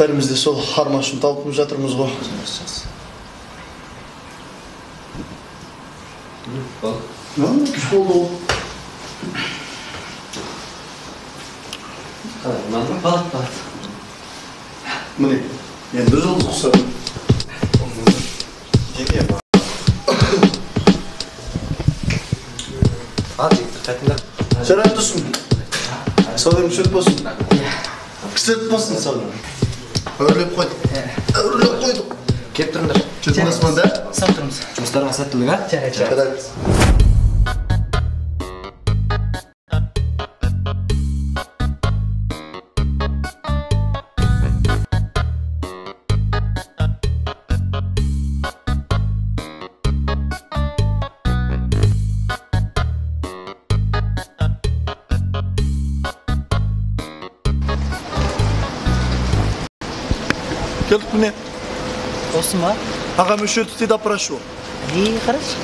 Berimizde sol harmaşın tavukumuş yatırımız bu. Bak. Ne? Küçük oldu o. Balık. Bu ne? Yani düz oldu kusarım. Geliyor bak. Жарат досым. Саудам шөт болсын. Кісет болсын саудам. Өрлеп қойдық. Кеп тұрыңдар. Жүрдіңіз мұнда? Сау тұрмыз. Жұмыстарыңа сәттілік, а? Жарайды. Келдік міне. Осы ма? Ағам үш өтісті допрашивал. Хорошо.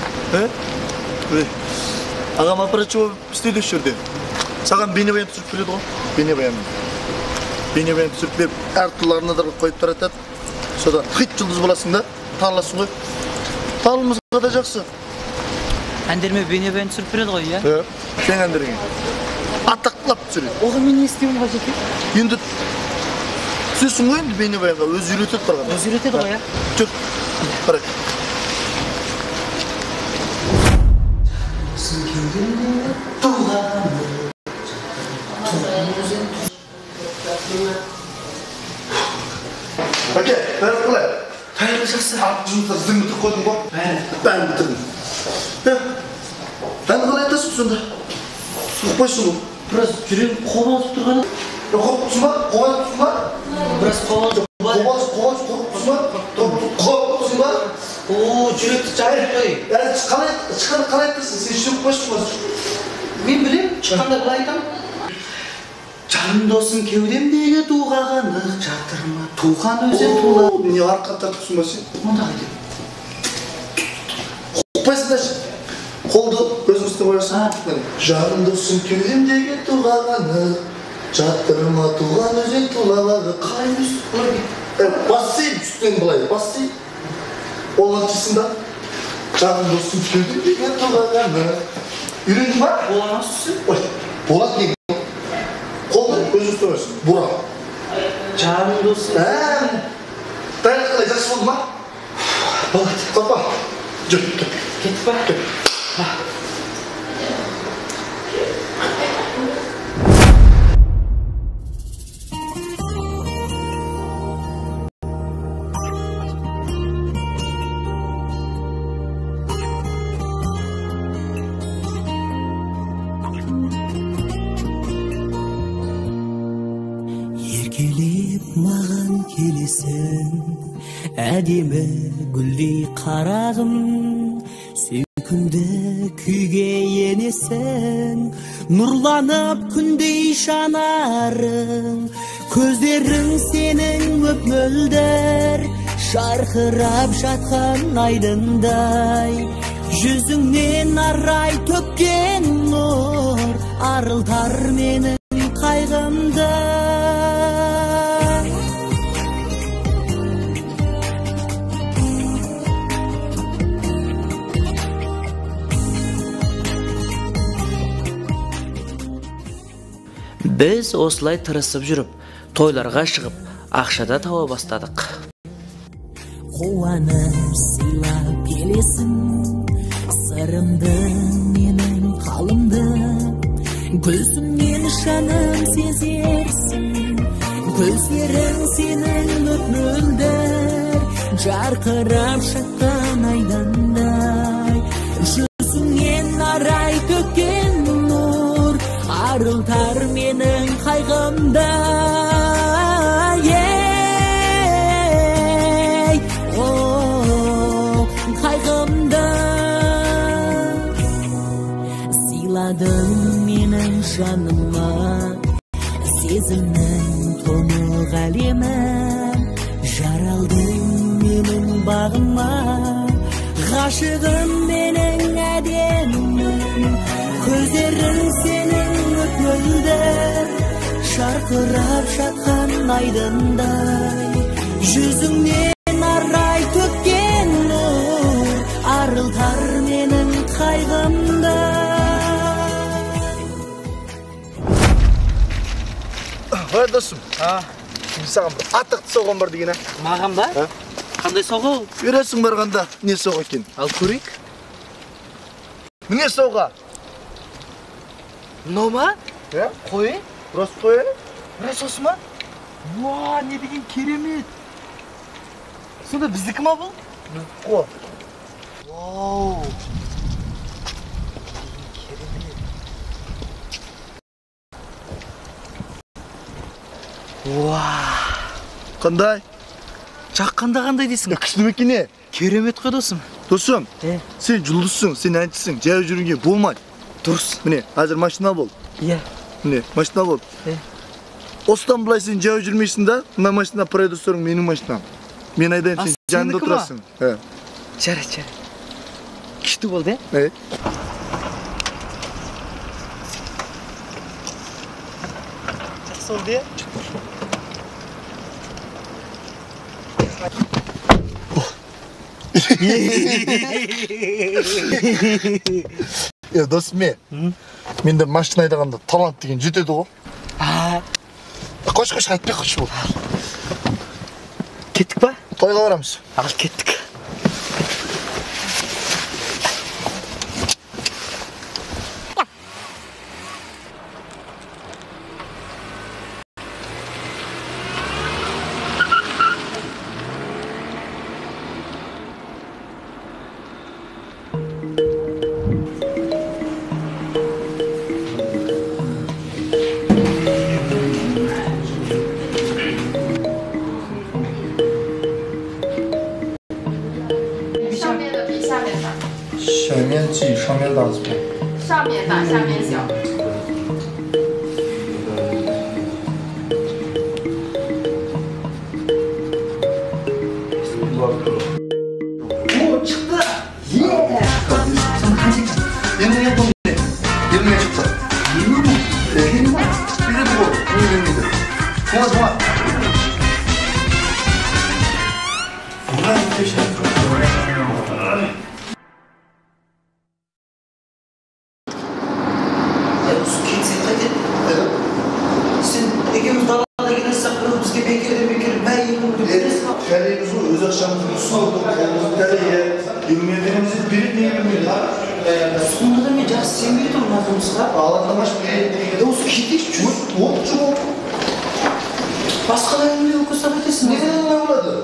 Ағам опрашивал істейді үш жерде. Саған бейнебаян түсіріп береді ғой? Бейнебаян түсіріп беріп, әр түрлі арнадарға қойып таратады. Содан хит жұлдыз боласың да, таныласың ғой. Танылмызға да жақсы. Әндерме бейнебаян түсіріп береді ғой, иә? Сен әндеріңе. Атақлап түсіреді. Оған мен не істеуім қажет? Енді түсесің ғой енді бейнебаянға, өзі үйретеді барғанда. Өзі үйретеді ғой, иә? Жүр, қарай. Әке, бәрі қалай? Қайырлы жақсы. Артық жұмыстар сіздің бітіріп қойдың ғой? Бәрін бітірдім. Әні қалай айтасың сонда? Ұқпайсың ғой? Біраз жүрегім қобалып тұрғаны. Қобалып ба? Қобалып ба? Біраз қобалып. Қобалып ба? О, жүректі жайып қой. Шыққанда қалай айтасың? Сен жүрек қойсың ба? Мен білем, шыққанда былай айтам. Жан досым кеудемдегі туғағаны жатырма, туған өзен тула. Не арқа тартықсың ба сен? Онда қайтем. Ұқпайсың да қолды өзімізді қоясың. Жан досым кеудемдегі туғағаны жатырма, туған өзен тулалағы. Қалай өз? Бассейн үстен былай, бассейн. Олан чисың да. Жан досым кеудемдегі туғағаны. Үйрендің ба? Олан асысың? Болат не? Қолды өзімізді қоясың. Бура. Жан досым. Дайын қалай жақсы болды ма? Болат. Қорпа. Жүр, кет. Кетіп ба? Еркелеп маған келесің, әдемі гүлдей қарағым, сүйкімді күйге енесің, нұрланып күндей жанарың, көздерің сенің мөп-мөлдір, шарқырап жатқан айдындай, жүзіңнен арай төккен нұр, арылтар менің қайғымды. Біз осылай тырысып жүріп, тойларға шығып, ақшада тауа бастадық. Қуанып сыйлап келесің, сырымды менің қалымды, гүлсіңнен жаным сезерсің, көздерің сенің мөп-мөлдір, жарқырап шыққан айдындай, жүзіңнен арай төккен нұр, арылтар менің қайғымды. Қайғымды сыйладың менің жаныма, сезімнің тұнық әлемі, жаралдың менің бағыма, ғашығым менің әдемім, көздерің сенің мөп-мөлдір, шарқырап жатқан айдындай, жүзіңнен арай төккен нұр, арылтар менің қайғымды. Ой, досым. Саған бір атақты соған бар деген, а? Маған ба? Қандай соға ол? Үйресің барғанда не соға екен? Ал көрейік. Міне соға. Mынау ма? Қой? Burası koy. Burası осы ма? Уа, не деген керемет. Сонда біздікі ма бұл? Koy. Вау. Уа. Қандай? Жаққанда қандай дейсің? Күшті мекене. Керемет қой досым. Досым, сен жұлдызсың, сен әншісің, жаяу жүруге болмайды. Дұрыс. Міне, қазір машина бол. Иә. Міне, машина бол. Осыдан былай сен жаяу жүрмейсің да, мына машина продюсерің менің машинам. Мен айдайым, сен жанында отырасың. Жарайды. Күшті болды, Жақсы болды, Досым, менде машина айдағанда талант деген жетеді ғой. Қош, айтпай қош бол. Кеттік па? Тойға барамыз. Ал кеттік.上面大，下面小。 오, çıktı. Yeah. Sen kaçık? Yemin yapalım ne? Yemin çıktı. Yemin mi? Yemin mi? Bir de bu. Yemin miydi? Kuma. Bunlar bir şey. Terliğimiz o, öz akşamımızı sorduk, kolumuzu terliğe, yürümeyenlerimizi biri diye bilmiyor. Sonunda da mı? Жақсы сен берді мына жұмысқа? Ağlatamaş biri. Осы кетейікші жүз. Басқалар не оқыса кетесің? Неден ağladı?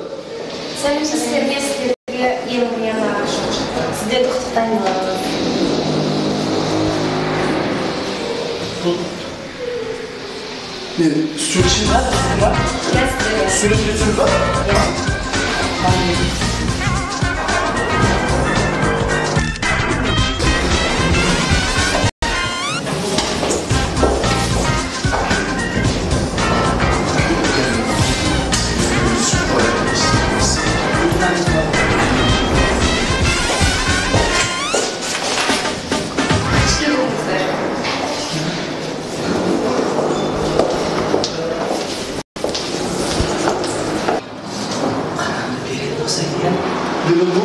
Сәлем сіздерге елімнен сіздерді құттықтаймын. Su için var mı? Suyun götürü var mı? Dedim bu.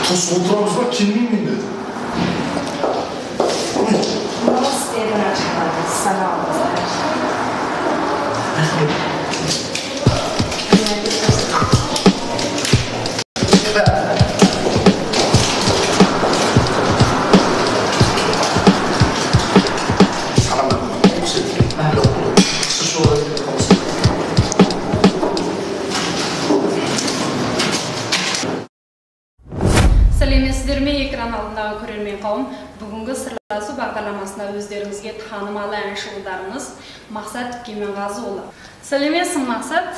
Toz oturamız var, kimliğin miydi? Nasıl dedin açıkladı? Sana olmaz. Сәлеметсіздер ме, экран алдындағы көрермен қауым. Бүгінгі сырласу бағдарламасында өздеріңізге танымалы әнші ұлдарымыз Мақсат Кеменғазыұлы. Сәлеметсің, Мақсат?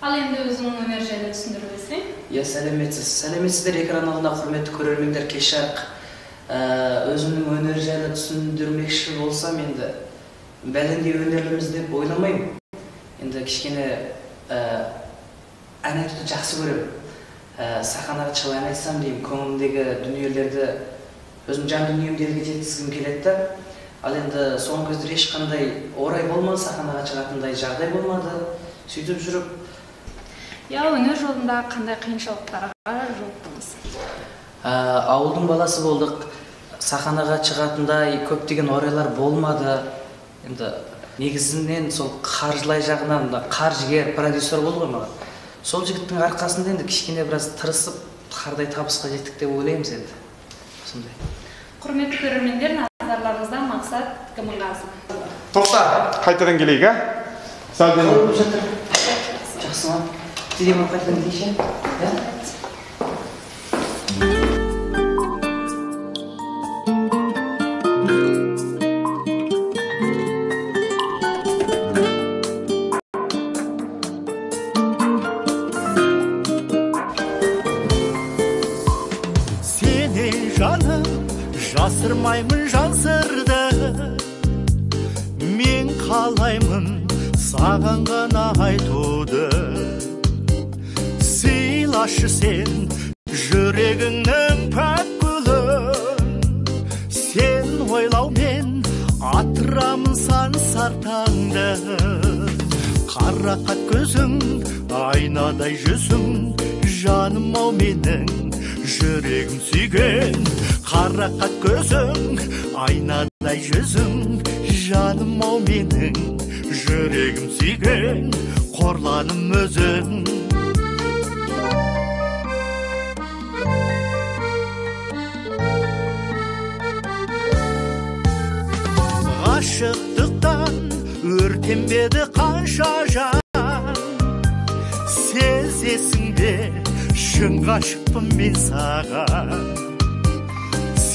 Ал енді өзіңнің өнер жайлы түсіндіріп өтсең? Иә, сәлеметсіздер экран алдындағы құрметті көрермендер, кеш жарық. Өзімнің өнер жайлы түсіндірмекші болсам, енді бәлендей өнерліміз деп ойламаймын. Енді кішкене ән айтуды жақсы көремін. Саханаға шығып ән айтсам деймін, көңілімдегі дүниелерді өзім жан дүниемдерге жеткізгім келеді. Ал енді соңғы кездері ешқандай орай болмады, саханаға шығатындай жағдай болмады. Сөйтіп жүріп, Я, өнер жолында қандай қиыншылықтарға жолықтыңыз? Ауылдың баласы болдық, саханаға шығатындай көптеген орайлар болмады. Енді негізінен сол қаржылай жағынан қаржыгер продюсер болды ғой маған. Сол жігіттің арқасында енді кішкене біраз тырысып, қардай табысқа жеттік деп ойлаймыз енді. Сондай. Құрметті көрермендер, назарларыңызға Кіміңғазы. Тоқта, қайтадан келейік, ә? Сәлден. Жақсы ма? Телефон қайтадан келейші? Жасырмаймын жан сырды, мен қалаймын саған ғана айтуды. Сыйлашы сен жүрегіңнің пәк гүлін, сен ойлаумен атырамын сан сартаңды. Қарақат көзің, айнадай жүзің, жаным ау менің жүрегім сүйген. Қарақат көзің, айнадай жүзің, жаным ау менің жүрегім сүйген, қорланым өзің. Ғашықтықтан өртенбеді қанша жан, сезесің бе шын ғашықпын мен саған.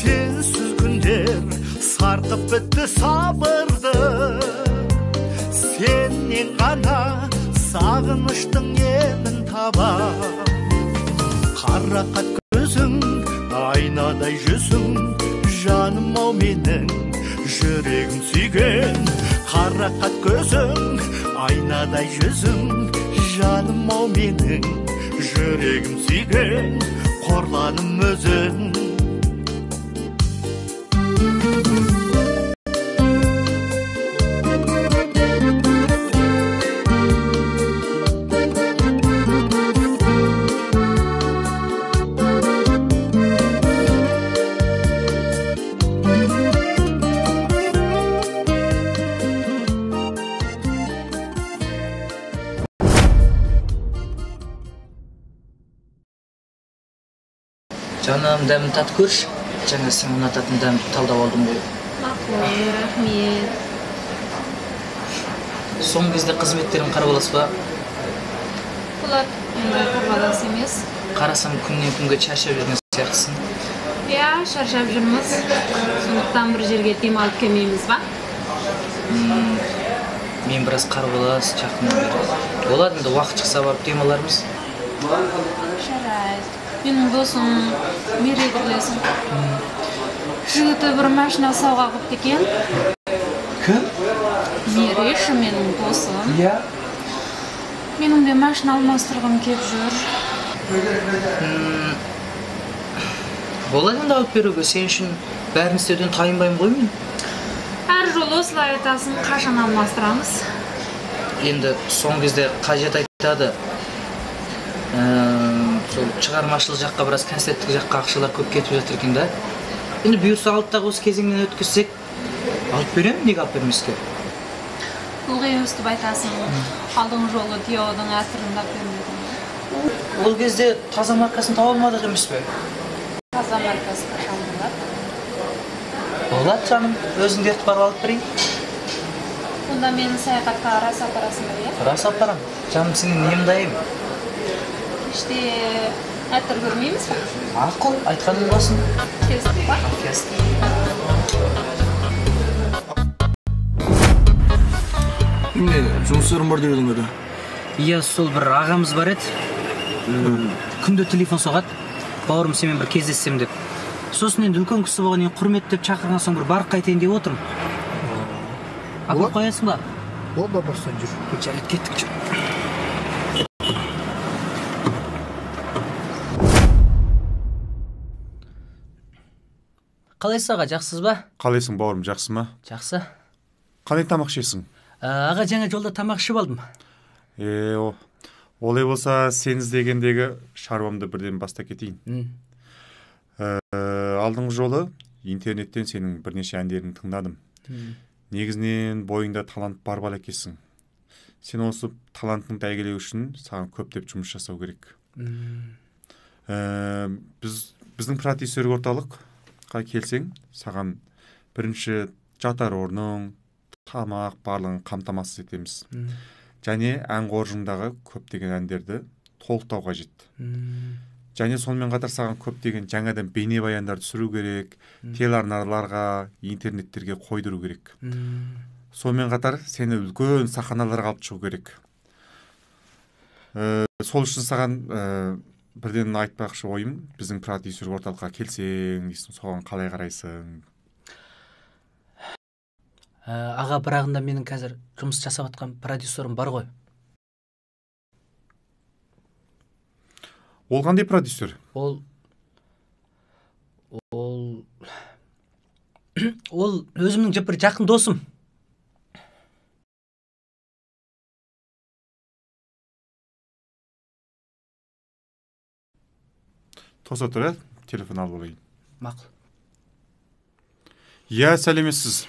Сенсіз күндер сарқып бітті сабырды, сенен ғана сағыныштың емін табам. Қарақат көзің, айнадай жүзің, жаным ау менің жүрегім сүйген. Қарақат көзің, айнадай жүзің, жаным ау менің жүрегім сүйген, қорланым өзің. Жаным, дәмін тат көрші. Жаңа сен ұнататын дәмді талдап алдым ғой. Мақұл, рахмет. Соңғы кезде қызметтерін қарап аласыз ба? Бұлар ондай қарбалас емес. Қарасам күннен күнге шаршап жүрген сияқтысың. Иә, шаршап жүрміз. Сондықтан бір жерге демалып келмейміз ба? Мен біраз қарбалас, жақын бері. Болады енді уақыт шықса барып демалармыз. Жарайды. Менің досым Мерейді білесің. Жігіті бір машина сауға қыпты екен. Кім? Мерейші менің досым. Иә. Менің де машина алмастырғым кеп жүр. Болады енді алып беруге, сен үшін бәрін істеуден тайынбаймын ғой мен. Әр жолы осылай айтасың, қашан алмастырамыз? Енді соңғы кезде қажет айтады. Сол шығармашылық жаққа біраз концерттік жаққа ақшалар көп кетіп жатыр екен да. Енді бұйырса алдағы осы кезеңнен өткізсек, алып беремін, неге алып бермеске? Ылғи өстіп айтасың, алдың жолы Диодың әтірін бермедің. Ол кезде таза маркасын таба алмадық емес пе? Таза маркасы қашан болады? Болады жаным, өзіңді ертіп барып алып берейін. Онда мені саяхатқа рас апарасың ба, иә? Рас апарам. Жаным, сенің нем дайым? İşte әтір көрмейміз ба? Мақұл, айтқаның болсын. Кестік ба? Кестік. Не, жұмыстарың бар дедің өді? Иә, сол бір ағамыз бар еді. Күнде телефон соғады. Бауырым семен бір кездессем деп. Сосын енді үлкен кісі болған құрметтеп шақырған соң бір барып қайтайын деп отырмын. Апып қоясың ба? Болды, барсан жүр. Жарайды, кеттік жүр. Қалайсыз аға, жақсыз ба? Қалайсың бауырым, жақсы ма? Жақсы. Қандай тамақ жейсің? Аға, жаңа жолда тамақ ішіп алдым. Олай болса, сен іздегендегі шаруамды бірден баста кетейін. Алдыңғы жолы интернеттен сенің бірнеше әндерін тыңдадым. Негізінен бойыңда талант бар бала екенсің. Сен осы талантыңды әйгілеу үшін саған көптеп жұмыс жасау керек. Біздің продюсерлік орталыққа келсең, саған бірінші жатар орның, тамақ барлығын қамтамасыз етеміз. Және ән қоржыңдағы көптеген әндерді толықтау қажет. Және сонымен қатар саған көптеген жаңадан бейнебаяндар түсіру керек, телеарналарға, интернеттерге қойдыру керек. Сонымен қатар сені үлкен сахналарға алып шығу керек. Сол үшін саған бірден айтпақшы ойым, біздің продюсер орталыққа келсең, соған қалай қарайсың? Аға, бірағында менің қазір жұмыс жасап атқан продюсерім бар ғой. Ол қандай продюсер? Ол өзімнің бір жақын досым. Тоса тұр, телефон алып алайын. Мақұл. Сәлеметсіз.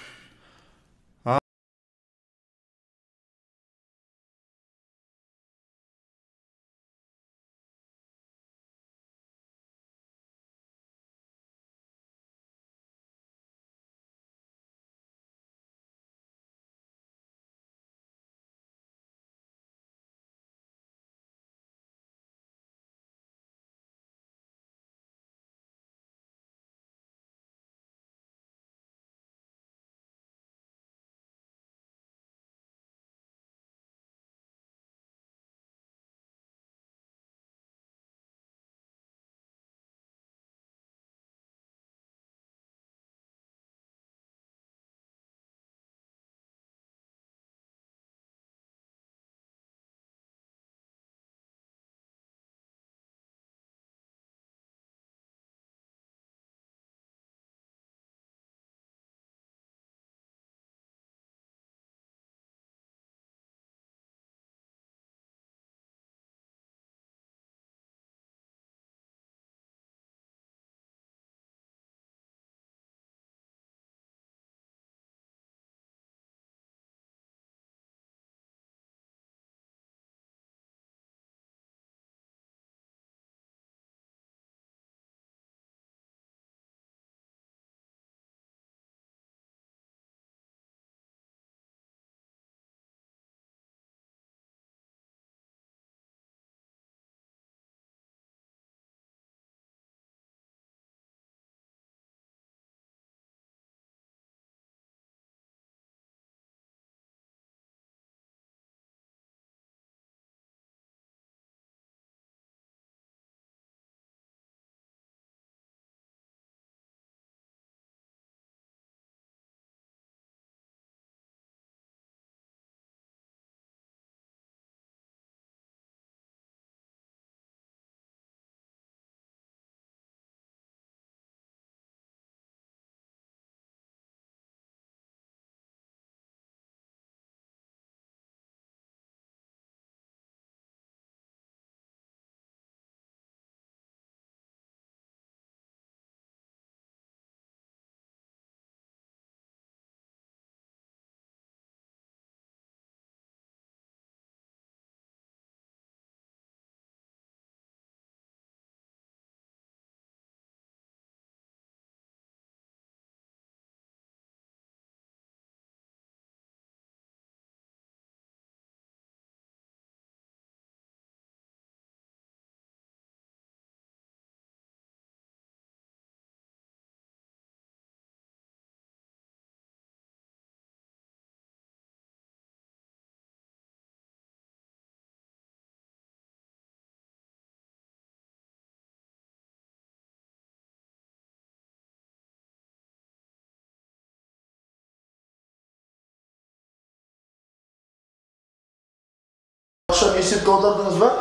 Akşam esirge audardınız mı?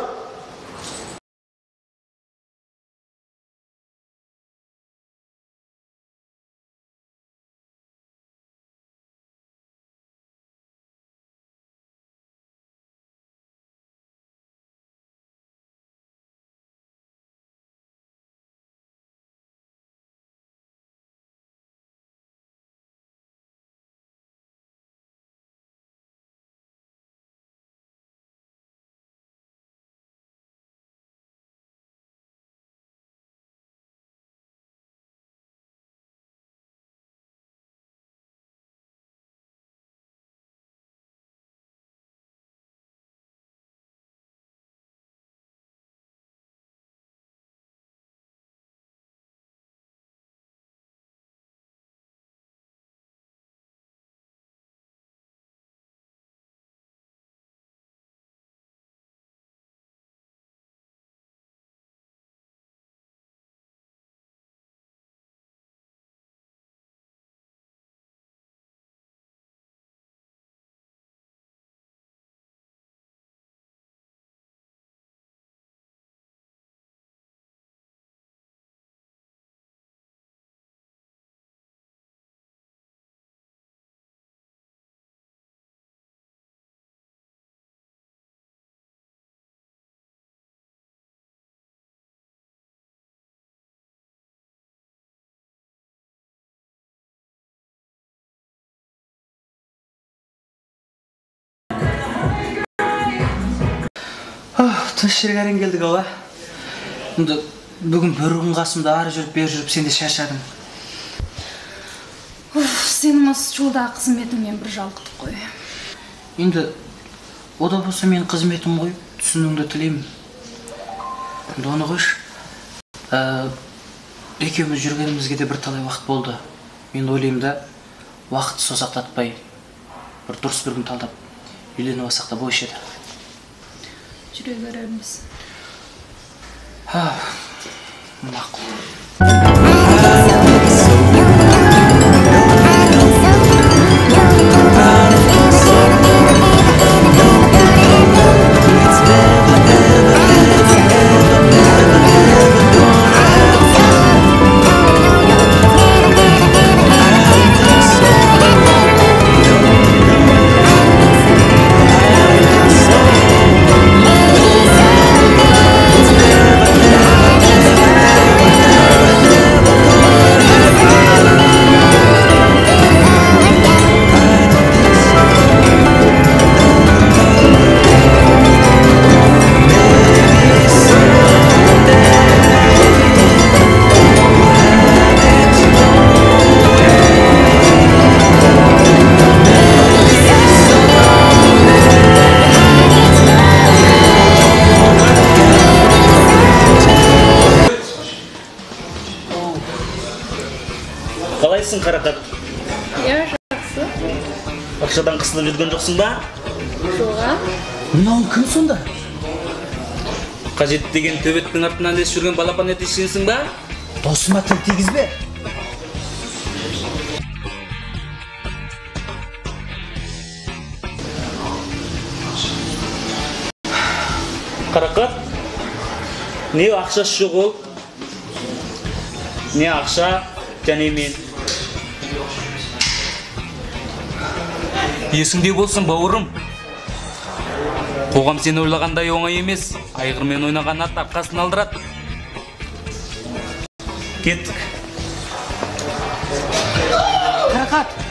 Тыныш жерге әрең келдік ау, Енді бүгін бір күн қасымда ары жүріп, бері жүріп, сен де шаршадың. Сенің осы жолдағы қызметіңмен бір жалқытып қой. Енді, о да болса менің қызметім ғой, түсінуіңді тілеймін. Енді оны қойшы. Екеуміз жүргенімізге де бір талай уақыт болды. Мен ойлаймын да, уақытты созақтатпай, бір дұрыс бір күн талдап, үйленіп алсақ та бойшы еді. Жүре береміз. Мақұл. Қалайсың, Қарақат? Иә, жақсы. Ақшадан қысылып жүрген жоқсың ба? Жоға. Мынауың кім сонда? Қажет деген төбеттің артынан ілесіп жүрген балапан етешкенсің ба? Досыма тіл тигізбе. Қарақат, не ақшасы жоқ ол, не ақша, және мен. Есіңде болсын, бауырым. Қоғам сені ойлағандай оңай емес. Айғырмен ойнаған ат арқасын алдырады. Кеттік. Қарақат!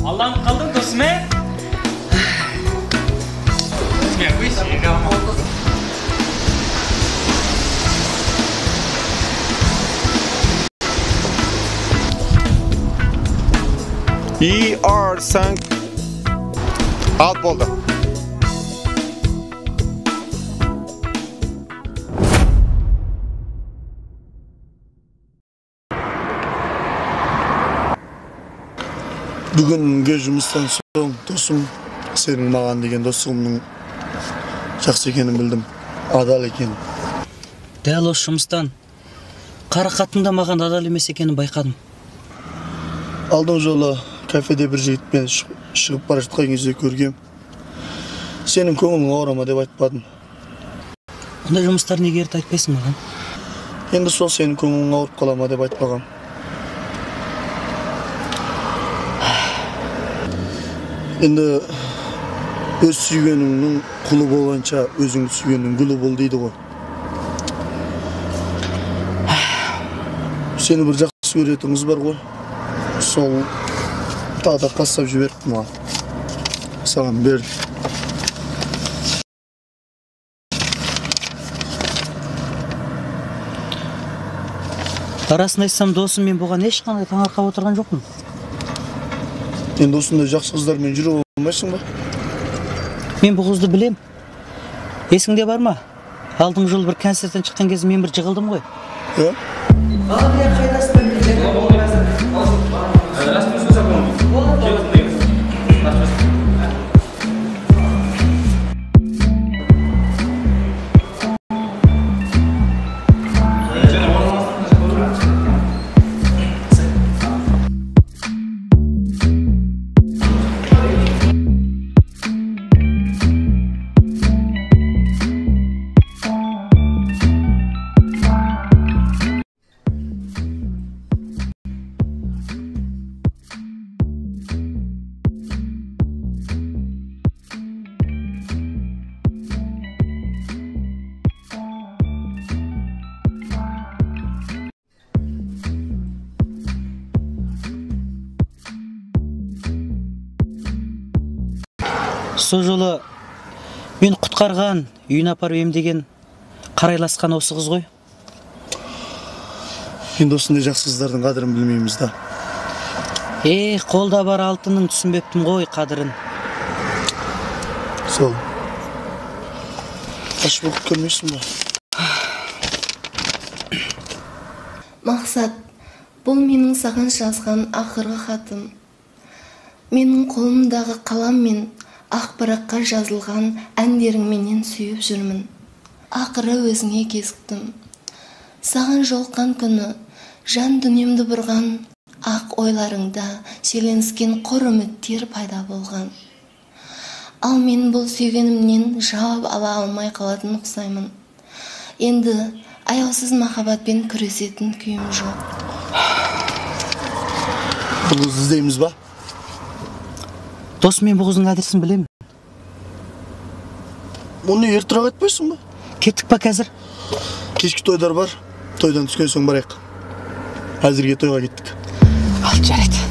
Allah'ım kaldın dostum he? ER5 alt болды. Бүгінгі жұмыстан соң досым, сенің маған деген достығымның жақсы екенін білдім, адал екенін. Дәл осы жұмыстан Қарақаттың да маған адал емес екенін байқадым. Алдың жолы кафеде бір жігітпен шығып бара жатқан кезде көргем. Сенің көңілің ауырама деп айтпадым. Ондай жұмыстар неге ерте айтпайсың маған? Енді сол сенің көңілің ауырып қалама деп айтпағам. Енді өз сүйгеніңнің құлы болғанша өзіңді сүйгеннің гүлі бол дейді ғой. Сені бір жақсы көретініңіз бар ғой. Сол тағы да қастап жіберіп маған. Саған бердім. Арасын айтсам досым, мен бұған ешқандай таңырқап отырған жоқпын. Енді осындай жақсы қыздармен жүре алмайсың ба? Мен бұл қызды білем. Есіңде бар ма? Алдың жол бір концерттен шыққан кезде мен бір жығылдым ғой. Сол жолы мен құтқарған, үйін апарып емдеген, қарайласқан осы қыз ғой. Енді осындай жақсы қыздардың қадірін білмейміз да. Қолда бар алтынның түсінбептім ғой қадірін. Сол. Аш болып көрмейсің ба? Мақсат, бұл менің саған жазған ақырғы хатым. Менің қолымдағы қалам мен ақ параққа жазылған әндеріңменен сүйіп жүрмін. Ақыры өзіңе кезіктім. Саған жолыққан күні жан дүниемді бұрған ақ ойларыңда шеленіскен құр үміттер пайда болған. Ал мен бұл сүйгенімнен жауап ала алмай қалатын ұқсаймын. Енді аяусыз махаббатпен күресетін күйім жоқ. Бұл қызды іздейміз ба? Дос, мен бұл қыздың адресін білемін. Оны ертірақ айтпайсың ба? Кеттік па қазір? Кешкі тойдар бар. Тойдан түскен соң барайық. Әзірге тойға кеттік. Ал, жарайды.